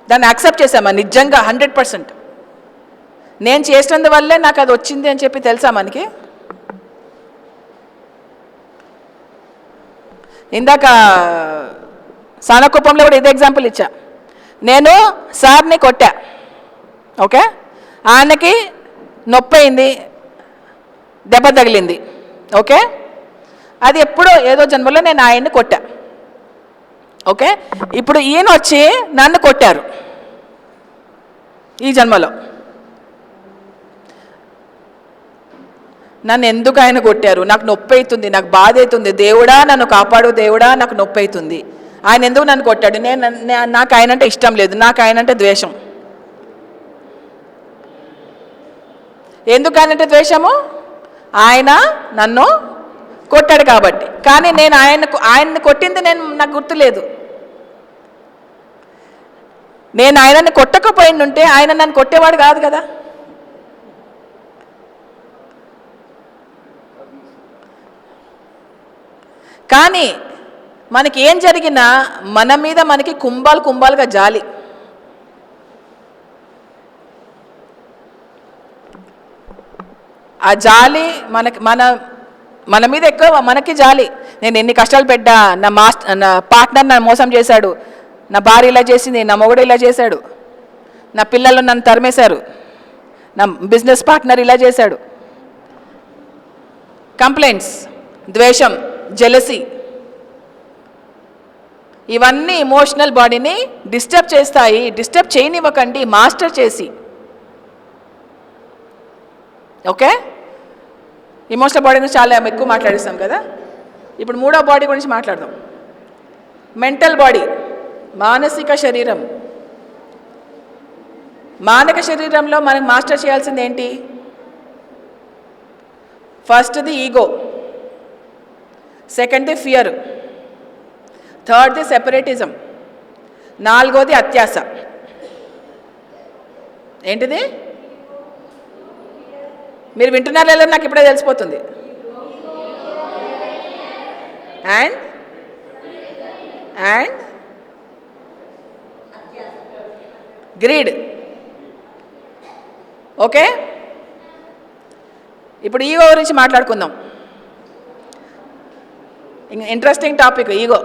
దాన్ని యాక్సెప్ట్ చేసామా నిజంగా 100%? నేను చేసినందువల్లే నాకు అది వచ్చింది అని చెప్పి తెలుసా మనకి? ఇందాక సానకుప్పంలో కూడా ఇదే ఎగ్జాంపుల్ ఇచ్చా. నేను సార్ని కొట్టా, ఓకే, ఆయనకి నొప్పి అయింది, దెబ్బ తగిలింది, ఓకే, అది ఎప్పుడో ఏదో జన్మలో నేను ఆయన్ని కొట్టా, ఓకే. ఇప్పుడు ఈయన వచ్చి నన్ను కొట్టారు ఈ జన్మలో. నన్ను ఎందుకు ఆయన కొట్టారు? నాకు నొప్పి అవుతుంది, నాకు బాధ అవుతుంది, దేవుడా నన్ను కాపాడు, దేవుడా నాకు నొప్పి అవుతుంది. ఆయన ఎందుకు నన్ను కొట్టాడు? నాకు ఆయన అంటే ఇష్టం లేదు, నాకు ఆయన అంటే ద్వేషం. ఎందుకు ఆయనంటే ద్వేషము? ఆయన నన్ను కొట్టాడు కాబట్టి. కానీ నేను ఆయన్ని కొట్టింది నాకు గుర్తులేదు. నేను ఆయనని కొట్టకపోయిండుంటే ఆయన నన్ను కొట్టేవాడు కాదు కదా. కానీ మనకి ఏం జరిగినా మన మీద మనకి కుంభాలుగా జాలి. ఆ జాలి మన మీద ఎక్కువ, మనకి జాలి. నేను ఎన్ని కష్టాలు పెట్టా, నా పార్ట్నర్ నన్ను మోసం చేశాడు, నా భార్య ఇలా చేసింది, నా మొగుడు ఇలా చేశాడు, నా పిల్లలు నన్ను తరిమేశారు, నా బిజినెస్ పార్ట్నర్ ఇలా చేశాడు. కంప్లైంట్స్, ద్వేషం, జెలసీ, ఇవన్నీ ఎమోషనల్ బాడీని డిస్టర్బ్ చేస్తాయి. డిస్టర్బ్ చేయనివ్వకండి, మాస్టర్ చేసి, ఓకే. ఎమోషనల్ బాడీ గురించి చాలా ఎక్కువ మాట్లాడిస్తాం కదా. ఇప్పుడు మూడో బాడీ గురించి మాట్లాడదాం. మెంటల్ బాడీ, మానసిక శరీరం. మానసిక శరీరంలో మనం మాస్టర్ చేయాల్సింది ఏంటి? ఫస్ట్ది ఈగో, సెకండ్ది ఫియర్, థర్డ్ది సెపరేటిజం, నాలుగోది అత్యాస. ఏంటిది? మీరు వింటున్నారా లేదా నాకు ఇప్పుడే తెలిసిపోతుంది. And greed, okay. ఇప్పుడు ఈగో గురించి మాట్లాడుకుందాం. Interesting topic ego.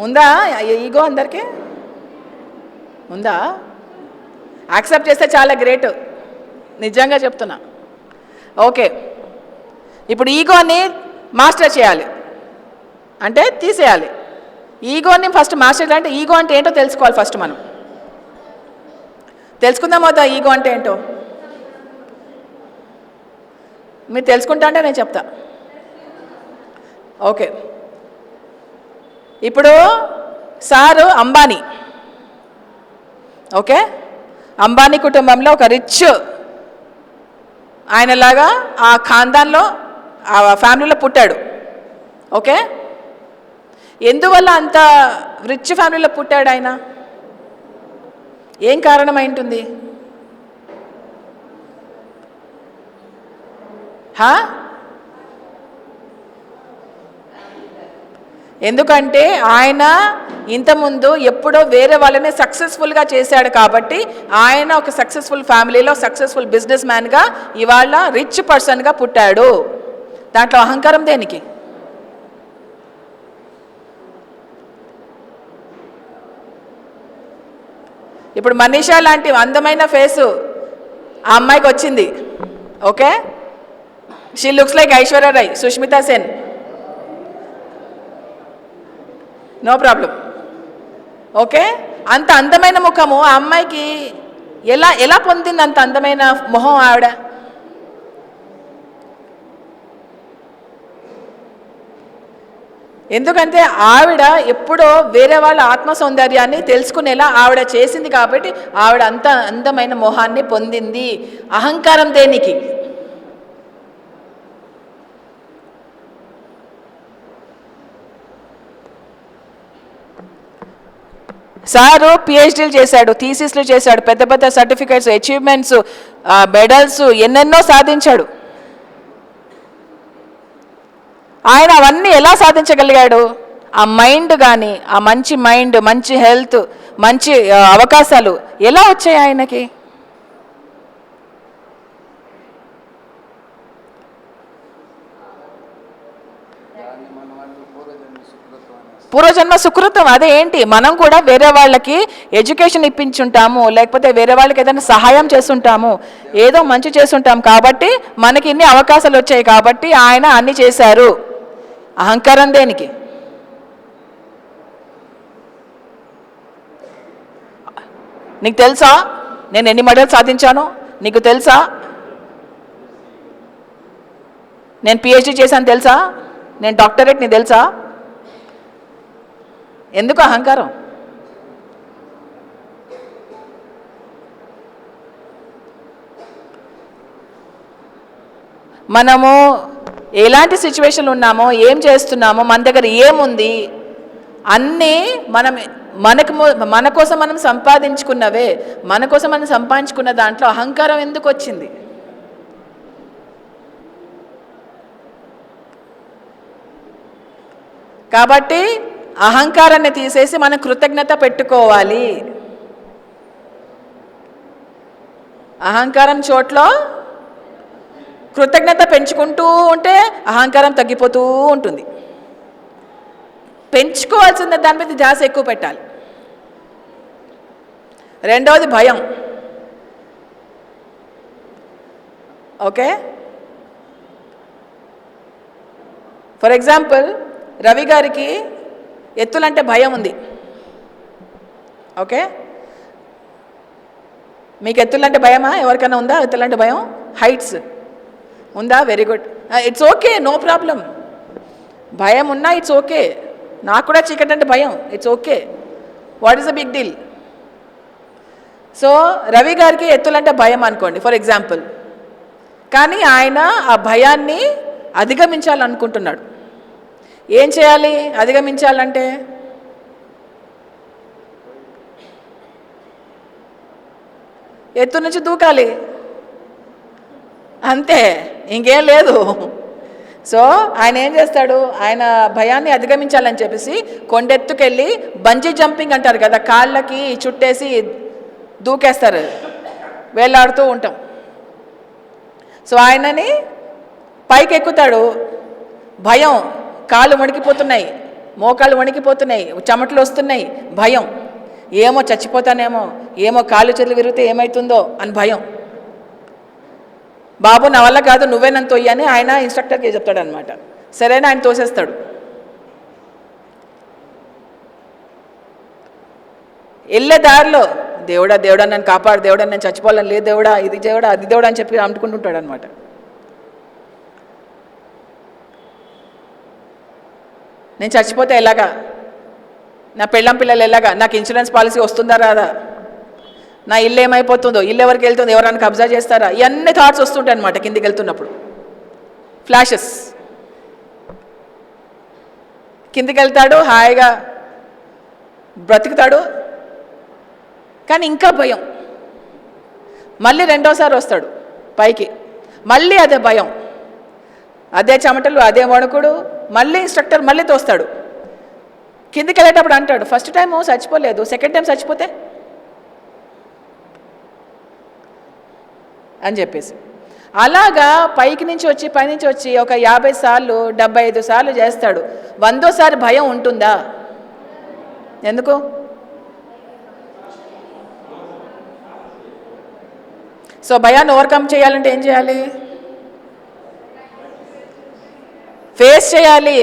ఉందా ఈగో? అందరికీ ఉందా? యాక్సెప్ట్ చేస్తే చాలా గ్రేట్, నిజంగా చెప్తున్నా. ఓకే, ఇప్పుడు ఈగోని మాస్టర్ చేయాలి అంటే తీసేయాలి. ఈగోని ఫస్ట్ మాస్టర్ చేయాలంటే ఈగో అంటే ఏంటో తెలుసుకోవాలి. ఫస్ట్ మనం తెలుసుకుందాం అవుతా ఈగో అంటే ఏంటో. మీరు తెలుసుకుంటా అంటే నేను చెప్తా. ఓకే, ఇప్పుడు సారు అంబానీ. ఓకే, అంబానీ కుటుంబంలో ఒక రిచ్ ఆయనలాగా ఆ ఖాందాన్లో ఆ ఫ్యామిలీలో పుట్టాడు. ఓకే, ఎందువల్ల అంత రిచ్ ఫ్యామిలీలో పుట్టాడు ఆయన? ఏం కారణం అయి ఉంటుంది? ఎందుకంటే ఆయన ఇంతకుముందు ఎప్పుడో వేరే వాళ్ళని సక్సెస్ఫుల్గా చేశాడు కాబట్టి ఆయన ఒక సక్సెస్ఫుల్ ఫ్యామిలీలో సక్సెస్ఫుల్ బిజినెస్ మ్యాన్గా ఇవాళ రిచ్ పర్సన్గా పుట్టాడు. దాంట్లో అహంకారం దేనికి? ఇప్పుడు మనీషా లాంటి అందమైన ఫేసు ఆ అమ్మాయికి వచ్చింది. Okay, she looks like Aishwarya Rai, Sushmita Sen, no problem. Okay, అంత అందమైన ముఖము ఆ అమ్మాయికి ఎలా ఎలా పొందింది అంత అందమైన మొహం ఆవిడ? ఎందుకంటే ఆవిడ ఎప్పుడో వేరే వాళ్ళ ఆత్మ సౌందర్యాన్ని తెలుసుకునేలా ఆవిడ చేసింది కాబట్టి ఆవిడ అంత అందమైన మొహాన్ని పొందింది. అహంకారం దేనికి? సారు పిహెచ్డీలు చేశాడు, థీసిస్లు చేశాడు, పెద్ద పెద్ద సర్టిఫికేట్స్, అచీవ్మెంట్స్, మెడల్స్ ఎన్నెన్నో సాధించాడు. ఆయన అవన్నీ ఎలా సాధించగలిగాడు? ఆ మైండ్ కానీ, ఆ మంచి మైండ్, మంచి హెల్త్, మంచి అవకాశాలు ఎలా వచ్చాయి ఆయనకి? పూర్వజన్మ సుకృతం. అదే ఏంటి? మనం కూడా వేరే వాళ్ళకి ఎడ్యుకేషన్ ఇప్పించుంటాము, లేకపోతే వేరే వాళ్ళకి ఏదైనా సహాయం చేస్తుంటాము, ఏదో మంచి చేస్తుంటాం కాబట్టి మనకి ఇన్ని అవకాశాలు వచ్చాయి కాబట్టి ఆయన అన్ని చేశారు. అహంకారం దేనికి? నీకు తెలుసా నేను ఎన్ని మెడల్స్ సాధించాను? నీకు తెలుసా నేను పిహెచ్డీ చేశాను? తెలుసా నేను డాక్టరేట్? నీకు తెలుసా? ఎందుకు అహంకారం? మనము ఎలాంటి సిచ్యువేషన్లు ఉన్నామో, ఏం చేస్తున్నామో, మన దగ్గర ఏముంది అన్నీ మన కోసం మనం సంపాదించుకున్నవే. మన కోసం మనం సంపాదించుకున్న దాంట్లో అహంకారం ఎందుకు వచ్చింది? కాబట్టి అహంకారాన్ని తీసేసి మనం కృతజ్ఞత పెట్టుకోవాలి. అహంకారం చోట్లో కృతజ్ఞత పెంచుకుంటూ ఉంటే అహంకారం తగ్గిపోతూ ఉంటుంది. పెంచుకోవాల్సిన దాని మీద ధ్యాస ఎక్కువ పెట్టాలి. రెండవది భయం. ఓకే, ఫర్ ఎగ్జాంపుల్ రవి గారికి ఎత్తులంటే భయం ఉంది. ఓకే, మీకు ఎత్తులంటే భయమా? ఎవరికైనా ఉందా ఎత్తులంటే భయం? హైట్స్ ఉందా? Very good, it's okay, no problem. భయం ఉన్నా ఇట్స్ ఓకే. నాకు కూడా చీకటి అంటే భయం, it's okay. What is the big deal? So Ravi గారికి ఎత్తులంటే భయం అనుకోండి ఫర్ ఎగ్జాంపుల్, కానీ ఆయన ఆ భయాన్ని అధిగమించాలనుకుంటున్నాడు. ఏం చేయాలి అధిగమించాలంటే? ఎత్తు నుంచి దూకాలి, అంతే, ఇంకేం లేదు. సో ఆయన ఏం చేస్తాడు? ఆయన భయాన్ని అధిగమించాలని చెప్పేసి కొండెత్తుకెళ్ళి బంజీ జంపింగ్ అంటారు కదా, కాళ్ళకి చుట్టేసి దూకేస్తారు, వేలాడుతూ ఉంటాం. సో ఆయనని పైకి ఎక్కుతాడు, భయం, కాళ్ళు వణికిపోతున్నాయి, మోకాళ్ళు వణికిపోతున్నాయి, చెమటలు వస్తున్నాయి, భయం, ఏమో చచ్చిపోతానేమో, ఏమో కాళ్ళు చేతులు విరిగితే ఏమవుతుందో అని భయం. బాబు నా వల్ల కాదు, నువ్వే నన్ను తొయ్యి అని ఆయన ఇన్స్ట్రక్టర్కి చెప్తాడు అనమాట. సరేనా, ఆయన తోసేస్తాడు. వెళ్ళే దారిలో దేవుడా దేవుడా నన్ను కాపాడు, దేవుడా నేను చచ్చిపోవాలని లేదు, దేవుడా ఇది దేవుడా అది దేవుడా అని చెప్పి అంటుకుంటుంటాడు అనమాట. నేను చచ్చిపోతే ఎలాగా, నా పెళ్ళం పిల్లలు ఎలాగా, నాకు ఇన్సూరెన్స్ పాలసీ వస్తుందా రాదా, నా ఇల్లు ఏమైపోతుందో, ఇల్లు ఎవరికి వెళ్తుందో, ఎవరైనా కబ్జా చేస్తారా, ఇవన్నీ థాట్స్ వస్తుంటాయి అనమాట కిందికి వెళ్తున్నప్పుడు. ఫ్లాషెస్. కిందికి వెళ్తాడు, హాయిగా బ్రతుకుతాడు, కానీ ఇంకా భయం. మళ్ళీ రెండోసారి వస్తాడు పైకి, మళ్ళీ అదే భయం, అదే చెమటలు, అదే వణుకుడు, మళ్ళీ ఇన్స్ట్రక్టర్ మళ్ళీ తోస్తాడు. కిందికి వెళ్ళేటప్పుడు అంటాడు, ఫస్ట్ టైం చచ్చిపోలేదు, సెకండ్ టైం చచ్చిపోతే అని చెప్పేసి. అలాగా పైకి నుంచి వచ్చి పైనుంచి వచ్చి ఒక 50 సార్లు 75 సార్లు చేస్తాడు. 100సారి భయం ఉంటుందా? ఎందుకు? సో భయాన్ని ఓవర్కమ్ చేయాలంటే ఏం చేయాలి? ఫేస్ చేయాలి.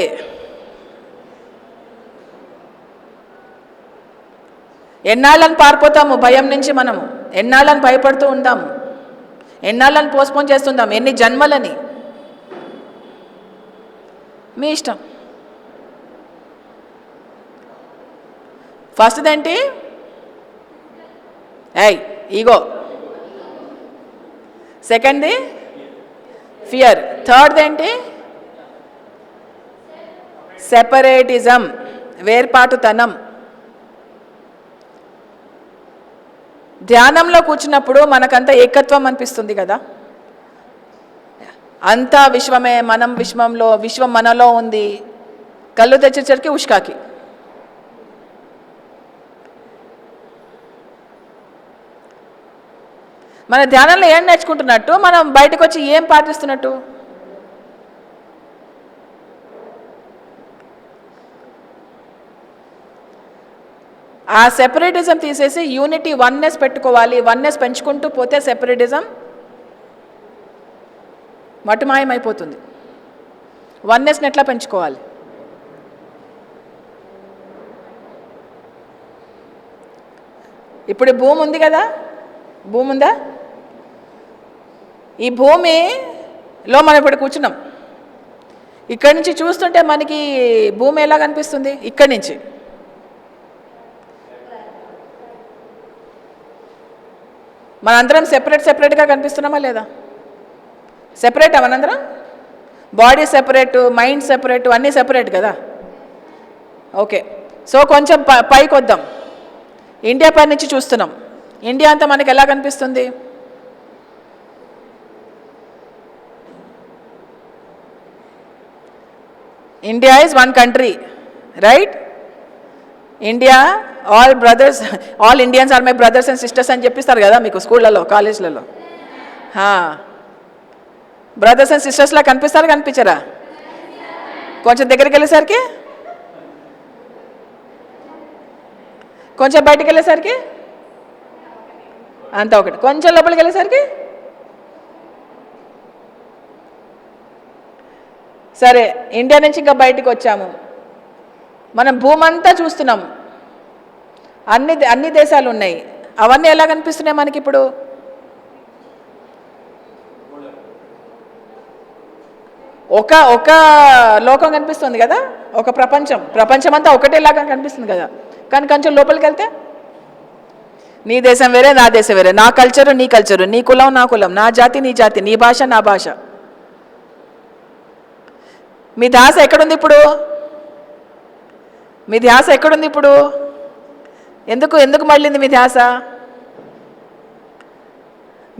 ఎన్నాళ్ళని పారిపోతాము భయం నుంచి, మనము ఎన్నాళ్ళని భయపడుతూ ఉంటాము, ఎన్నాళ్ళని పోస్ట్పోన్ చేస్తుందాం, ఎన్ని జన్మలని. మీ ఇష్టం. ఫస్ట్ది ఏంటి? ఈగో. సెకండ్ది ఫియర్. థర్డ్ది ఏంటి? సెపరేటిజం, వేర్పాటుతనం. ధ్యానంలో కూర్చున్నప్పుడు మనకంతా ఏకత్వం అనిపిస్తుంది కదా, అంతా విశ్వమే, మనం విశ్వంలో, విశ్వం మనలో ఉంది. కళ్ళు తెచ్చేసరికి ఉష్కాకి. మన ధ్యానంలో ఏం నేర్చుకుంటున్నట్టు, మనం బయటకు వచ్చి ఏం పాటిస్తున్నట్టు? ఆ సెపరేటిజం తీసేసి యూనిటీ, వన్నెస్ పెట్టుకోవాలి. వన్నెస్ పెంచుకుంటూ పోతే సెపరేటిజం మటుమాయమైపోతుంది. వన్నెస్ని ఎట్లా పెంచుకోవాలి? ఇప్పుడు భూమి ఉంది కదా, భూమి ఉందా? ఈ భూమిలో మనం ఇప్పుడు కూర్చున్నాం. ఇక్కడి నుంచి చూస్తుంటే మనకి భూమి ఎలా కనిపిస్తుంది? ఇక్కడి నుంచి. మనందరం సెపరేట్గా కనిపిస్తున్నామా లేదా? సెపరేట్ మనందరం. బాడీ సెపరేట్, మైండ్ సెపరేట్, అన్నీ సెపరేట్ కదా. ఓకే, సో కొంచెం పైకి వద్దాం. ఇండియా పై నుంచి చూస్తున్నాం. ఇండియా అంతా మనకి ఎలా కనిపిస్తుంది? India is one country, right? India, all brothers, all Indians are my brothers and sisters అని చెప్పిస్తారు కదా మీకు స్కూళ్ళలో, కాలేజ్లలో. Brothers and సిస్టర్స్లా కనిపిస్తారా, కనిపించరా? కొంచెం దగ్గరికి వెళ్ళేసరికి, కొంచెం బయటికి వెళ్ళేసరికి అంతా ఒకటి, కొంచెం లోపలికి వెళ్ళేసరికి సరే. ఇండియా నుంచి ఇంకా బయటికి వచ్చాము, మనం భూమి అంతా చూస్తున్నాం, అన్ని దేశాలు ఉన్నాయి. అవన్నీ ఎలా కనిపిస్తున్నాయి మనకి ఇప్పుడు? ఒక లోకం కనిపిస్తుంది కదా, ఒక ప్రపంచం అంతా ఒకటేలాగా కనిపిస్తుంది కదా. కానీ కొంచెం లోపలికి వెళ్తే నీ దేశం వేరే, నా దేశం వేరే, నా కల్చరు నీ కల్చరు, నీ కులం నా కులం, నా జాతి నీ జాతి, నీ భాష నా భాష. మీ ధ్యాస ఎక్కడుంది ఇప్పుడు? మీ ధ్యాస ఎక్కడుంది ఇప్పుడు? ఎందుకు మళ్ళింది మీ ధ్యాస?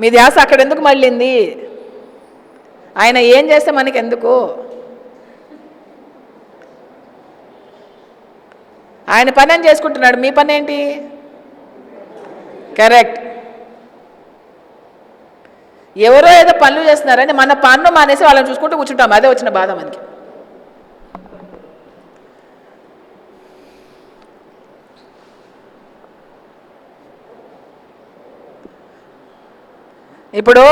మీ ధ్యాస అక్కడ ఎందుకు మళ్ళింది? ఆయన ఏం చేస్తే మనకి ఎందుకు? ఆయన పని అని చేసుకుంటున్నాడు, మీ పని ఏంటి? కరెక్ట్. ఎవరో ఏదో పనులు చేస్తున్నారని మన పన్ను మానేసి వాళ్ళని చూసుకుంటూ కూర్చుంటాం. అదే వచ్చిన బాధ మనకి. ఇప్పుడు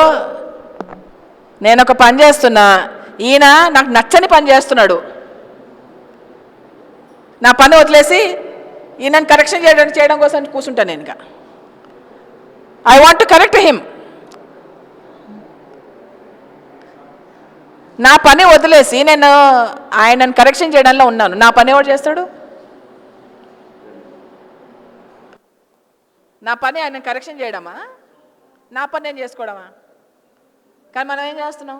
నేను ఒక పని చేస్తున్నా, ఈయన నాకు నచ్చని పని చేస్తున్నాడు. నా పని వదిలేసి ఈయనను కరెక్షన్ చేయడం కోసం కూర్చుంటాను నేను. ఇంకా I want to correct him. నా పని వదిలేసి నేను ఆయనను కరెక్షన్ చేయడంలో ఉన్నాను. నా పని ఎవరు చేస్తాడు? నా పని ఆయన కరెక్షన్ చేయడమా? నా పని నేను చేసుకోవడమా? కానీ మనం ఏం చేస్తున్నాం?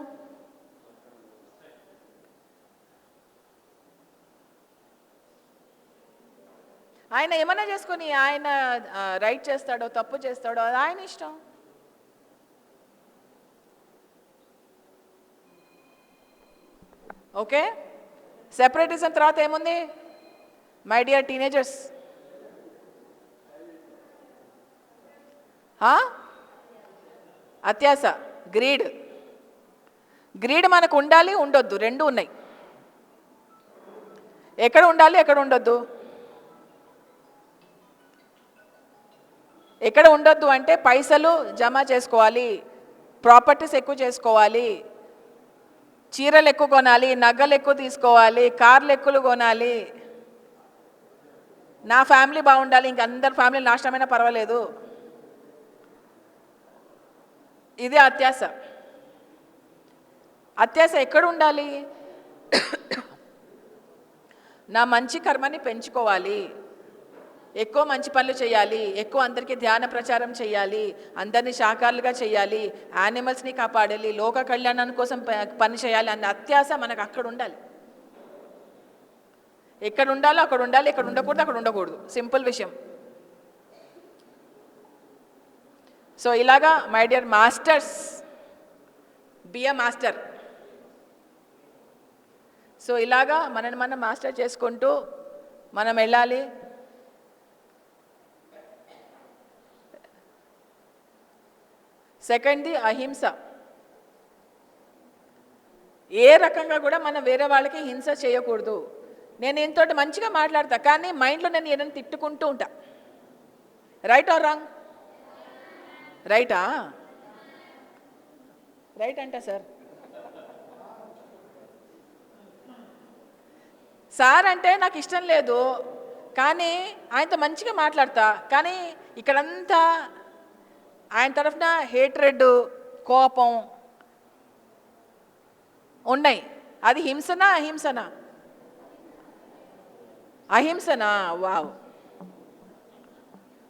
ఆయన ఏమన్నా చేసుకొని ఆయన రైట్ చేస్తాడో తప్పు చేస్తాడో అది ఆయన ఇష్టం. ఓకే, సెపరేటిజం తర్వాత ఏముంది? మై డియర్ టీనేజర్స్, అత్యాస, గ్రీడ్. గ్రీడ్ మనకు ఉండాలి, ఉండొద్దు, రెండు ఉన్నాయి. ఎక్కడ ఉండాలి, ఎక్కడ ఉండొద్దు? ఎక్కడ ఉండొద్దు అంటే పైసలు జమ చేసుకోవాలి, ప్రాపర్టీస్ ఎక్కువ చేసుకోవాలి, చీరలు ఎక్కువ కొనాలి, నగలు ఎక్కువ తీసుకోవాలి, కార్లు ఎక్కువ కొనాలి, నా ఫ్యామిలీ బాగుండాలి, ఇంక అందరి ఫ్యామిలీ నాశనమైనా పర్వాలేదు. ఇది అత్యాస. అత్యాస ఎక్కడ ఉండాలి? నా మంచి కర్మని పెంచుకోవాలి, ఎక్కువ మంచి పనులు చేయాలి, ఎక్కువ అందరికీ ధ్యాన ప్రచారం చేయాలి, అందరినీ శాఖాలుగా చేయాలి, యానిమల్స్ని కాపాడాలి, లోక కళ్యాణం కోసం పని చేయాలి అన్న అత్యాస మనకు అక్కడ ఉండాలి. ఎక్కడ ఉండాలో అక్కడ ఉండాలి, ఎక్కడ ఉండకూడదు అక్కడ ఉండకూడదు. సింపుల్ విషయం. సో ఇలాగా my dear masters, B a master. So ఇలాగా మనని మనం మాస్టర్ చేసుకుంటూ మనం వెళ్ళాలి. సెకండ్ది అహింస. ఏ రకంగా కూడా మనం వేరే వాళ్ళకి హింస చేయకూడదు. నేను ఇంతోటి మంచిగా మాట్లాడతా, కానీ మైండ్లో నేను ఏదైనా తిట్టుకుంటూ ఉంటా. Right or wrong? రైటా? రైట్ అంట సార్. సార్ అంటే నాకు ఇష్టం లేదు, కానీ ఆయనతో మంచిగా మాట్లాడతా, కానీ ఇక్కడంతా ఆయన తరఫున హేట్రెడ్, కోపం ఉన్నాయి. అది హింసనా అహింసనా? అహింసనా? వావ్,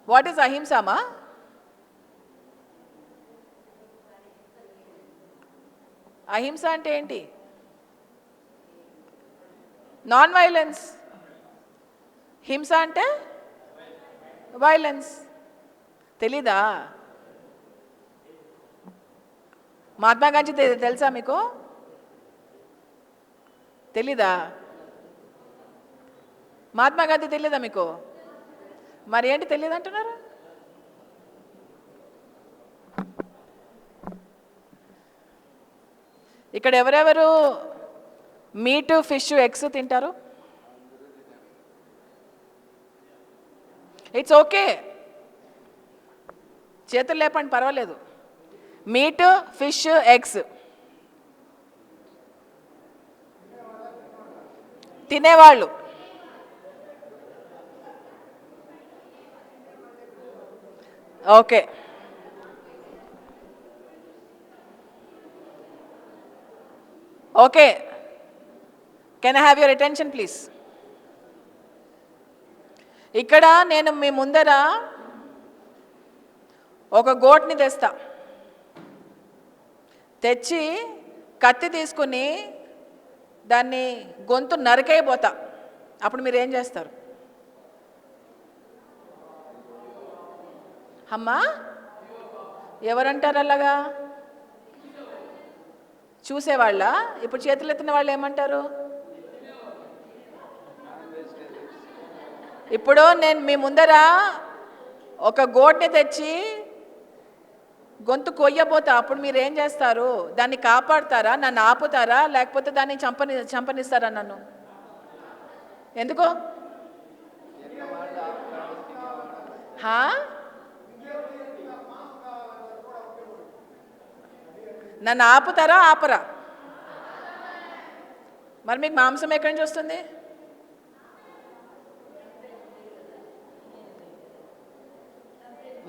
వాట్ ఈస్ అహింసమా? అహింస అంటే ఏంటి? Non violence. హింస అంటే వైలెన్స్. తెలీదా? మహాత్మా గాంధీ తెలుసా మీకు? తెలీదా? మహాత్మా గాంధీ తెలీదా మీకు? మరి ఏంటి తెలియదు అంటున్నారు? ఇక్కడ ఎవరెవరు మీట్, ఫిష్, ఎగ్స్ తింటారు? ఇట్స్ ఓకే, చేతులు లేపండి, పర్వాలేదు. మీట్, ఫిష్, ఎగ్స్ తినేవాళ్ళు. Okay, okay, can I have your attention please? ఇక్కడ నేను మీ ముందర ఒక గోట్ని తెస్తా, తెచ్చి కత్తి తీసుకుని దాన్ని గొంతు నరికైపోతా. అప్పుడు మీరు ఏం చేస్తారు? అమ్మా, ఎవరంటారు అలాగా? చూసేవాళ్ళ? ఇప్పుడు చేతులు ఎత్తిన వాళ్ళు ఏమంటారు? ఇప్పుడు నేను మీ ముందర ఒక గోట్ని తెచ్చి గొంతు కొయ్యబోతా, అప్పుడు మీరు ఏం చేస్తారు? దాన్ని కాపాడతారా, నన్ను ఆపుతారా, లేకపోతే దాన్ని చంపనిస్తారా నన్ను? ఎందుకు? నన్ను ఆపుతారా, ఆపరా? మరి మీకు మాంసం ఎక్కడి నుంచి వస్తుంది?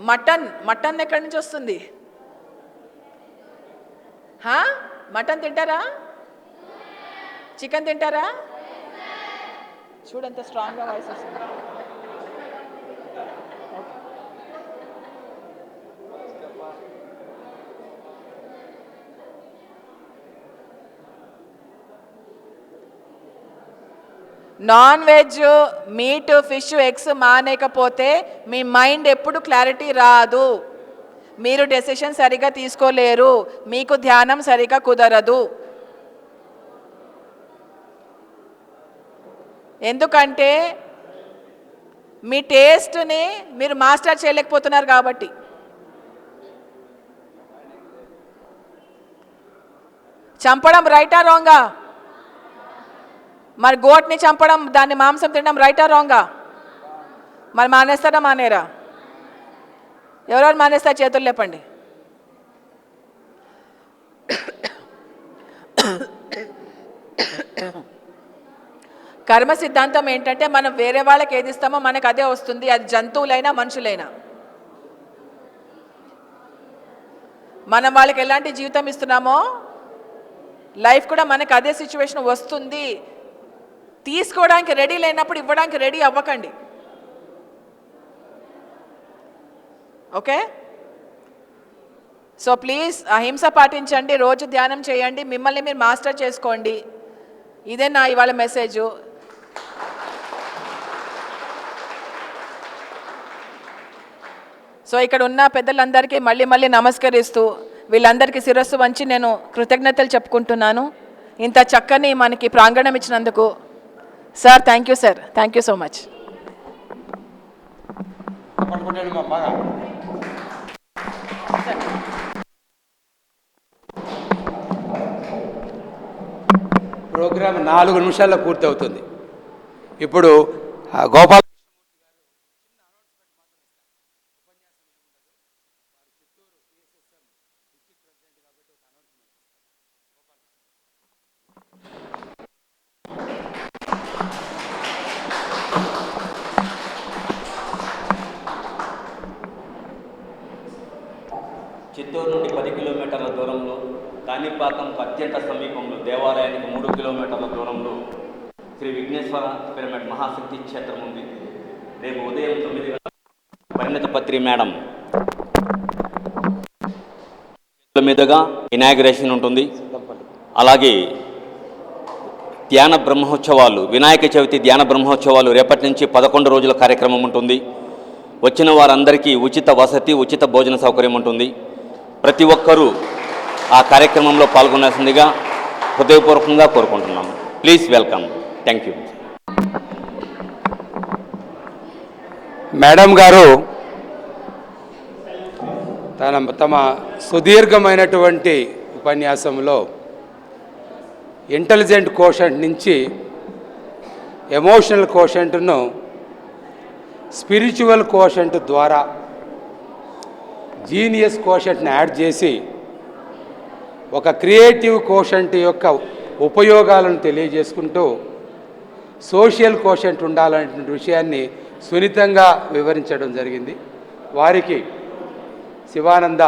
మటన్ ఎక్కడి నుంచి వస్తుంది? మటన్ తింటారా? చికెన్ తింటారా? చూడంత స్ట్రాంగ్గా వాయిస్ వస్తుంది. Non veg, meat, fish, eggs మానేకపోతే మీ మైండ్ ఎప్పుడు క్లారిటీ రాదు, మీరు డెసిషన్ సరిగా తీసుకోలేరు, మీకు ధ్యానం సరిగా కుదరదు. ఎందుకంటే మీ టేస్ట్ని మీరు మాస్టర్ చేయలేకపోతున్నారు కాబట్టి. చంపడం రైటా రాంగా? మరి గోట్ని చంపడం, దాన్ని మాంసం తినడం రైటా రాంగా? మరి మానేస్తారా మానేరా? ఎవరెవరు మానేస్తారు చేతులు లేపండి. కర్మ సిద్ధాంతం ఏంటంటే మనం వేరే వాళ్ళకి ఏది ఇస్తామో మనకు అదే వస్తుంది. అది జంతువులైనా మనుషులైనా. మనం వాళ్ళకి ఎలాంటి జీవితం ఇస్తున్నామో లైఫ్ కూడా మనకు అదే సిచ్యువేషన్ వస్తుంది. తీసుకోవడానికి రెడీ లేనప్పుడు ఇవ్వడానికి రెడీ అవ్వకండి. ఓకే? సో ప్లీజ్ అహింస పాటించండి, రోజు ధ్యానం చేయండి, మిమ్మల్ని మీరు మాస్టర్ చేసుకోండి. ఇదే నా ఇవాళ మెసేజు. సో ఇక్కడ ఉన్న పెద్దలందరికీ మళ్ళీ మళ్ళీ నమస్కరిస్తూ వీళ్ళందరికీ శిరస్సు వంచి నేను కృతజ్ఞతలు చెప్పుకుంటున్నాను. ఇంత చక్కని మనకి ప్రాంగణం ఇచ్చినందుకు. Sir thank you sir, thank you so much. Program 4 నిమిషాల్లో పూర్తి అవుతుంది. ఇప్పుడు గోపాల్ చిత్తూరు నుండి 10 కిలోమీటర్ల దూరంలో, కాణిపాకంకు అత్యంత సమీపంలో, దేవాలయానికి 3 కిలోమీటర్ల దూరంలో శ్రీ విఘ్నేశ్వర పిరమిడ్ మహాశక్తి క్షేత్రం ఉంది. రేపు ఉదయం 9 గంటలకు పరిణత పత్రి మేడం మీదుగా ఇనాగ్రేషన్ ఉంటుంది. అలాగే ధ్యాన బ్రహ్మోత్సవాలు, వినాయక చవితి ధ్యాన బ్రహ్మోత్సవాలు రేపటి నుంచి 11 రోజుల కార్యక్రమం ఉంటుంది. వచ్చిన వారందరికీ ఉచిత వసతి, ఉచిత భోజన సౌకర్యం ఉంటుంది. ప్రతి ఒక్కరూ ఆ కార్యక్రమంలో పాల్గొనాల్సిందిగా హృదయపూర్వకంగా కోరుకుంటున్నాము. Please welcome. Thank you. Madam గారు తమ సుదీర్ఘమైనటువంటి ఉపన్యాసంలో ఇంటెలిజెంట్ కోషంట్ నుంచి ఎమోషనల్ కోషంట్ను స్పిరిచువల్ కోషంట్ ద్వారా జీనియస్ కోషంట్ని యాడ్ చేసి ఒక క్రియేటివ్ కోషంట్ యొక్క ఉపయోగాలను తెలియజేసుకుంటూ సోషల్ కోషంట్ ఉండాలనే విషయాన్ని సున్నితంగా వివరించడం జరిగింది. వారికి శివానంద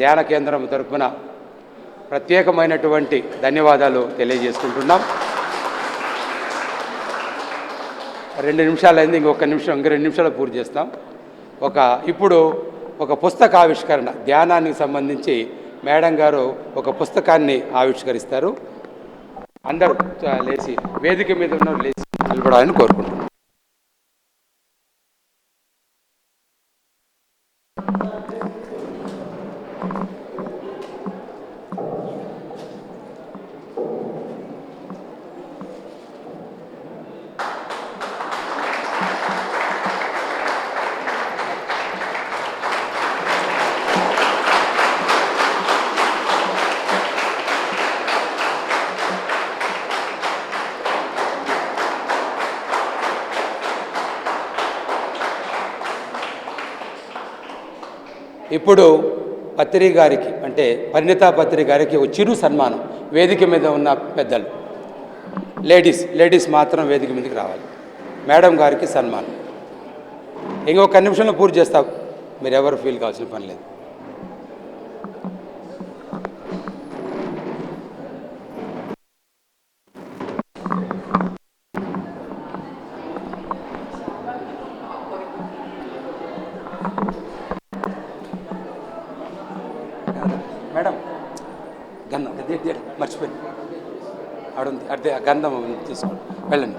ధ్యాన కేంద్రం తరఫున ప్రత్యేకమైనటువంటి ధన్యవాదాలు తెలియజేసుకుంటున్నాం. 2 నిమిషాలు అయింది, ఇంక 2 నిమిషాలు పూర్తి చేస్తాం. ఇప్పుడు ఒక పుస్తక ఆవిష్కరణ, ధ్యానానికి సంబంధించి మేడం గారు ఒక పుస్తకాన్ని ఆవిష్కరిస్తారు. అందరూ లేచి, వేదిక మీద ఉన్న లేచి నిలబడాలని కోరుకుంటున్నాం. ఇప్పుడు పత్రి గారికి, అంటే పరిణిత పత్రి గారికి ఒక చిరు సన్మానం. వేదిక మీద ఉన్న పెద్దలు, లేడీస్ మాత్రం వేదిక మీదకి రావాలి. మేడం గారికి సన్మానం. ఇంకొక నిమిషంలో పూర్తి చేస్తాం. మీరు ఎవరు ఫీల్ కావాల్సిన పని లేదు. అదే గంధం తీసుకోండి, వెళ్ళండి.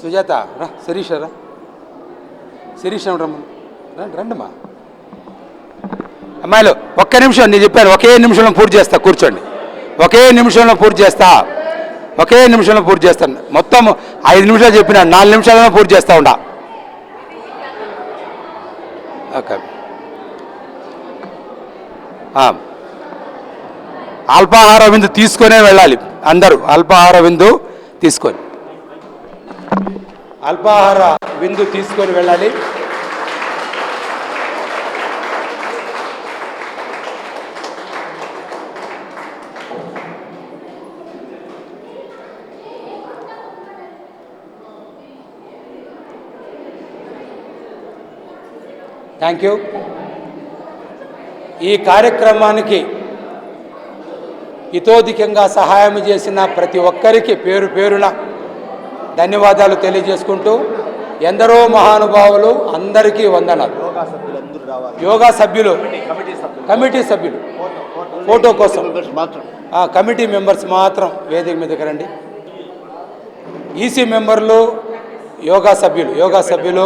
సుజాత రా, శిరీష రా, శిరీష రండమ్మా. అమ్మాయిలు ఒక్క నిమిషం, నేను చెప్పాను ఒకే నిమిషంలో పూర్తి చేస్తా, కూర్చోండి. ఒకే నిమిషంలో పూర్తి చేస్తా, ఒకే నిమిషంలో పూర్తి చేస్తాను. మొత్తం 5 నిమిషాలు చెప్పిన 4 నిమిషాలలో పూర్తి చేస్తా ఉండా. ఓకే, అల్పాహార విందు తీసుకొనే వెళ్ళాలి అందరూ. అల్పాహార విందు తీసుకొని, అల్పాహార విందు తీసుకొని వెళ్ళాలి. Thank you. ఈ కార్యక్రమానికి ఇతోధికంగా సహాయం చేసిన ప్రతి ఒక్కరికి పేరు పేరున ధన్యవాదాలు తెలియజేసుకుంటూ, ఎందరో మహానుభావులు అందరికీ వందనాలు. యోగా సభ్యులు, కమిటీ సభ్యులు ఫోటో కోసం కమిటీ మెంబర్స్ మాత్రం వేదిక మీదకి రండి. ఈసీ మెంబర్లు, యోగా సభ్యులు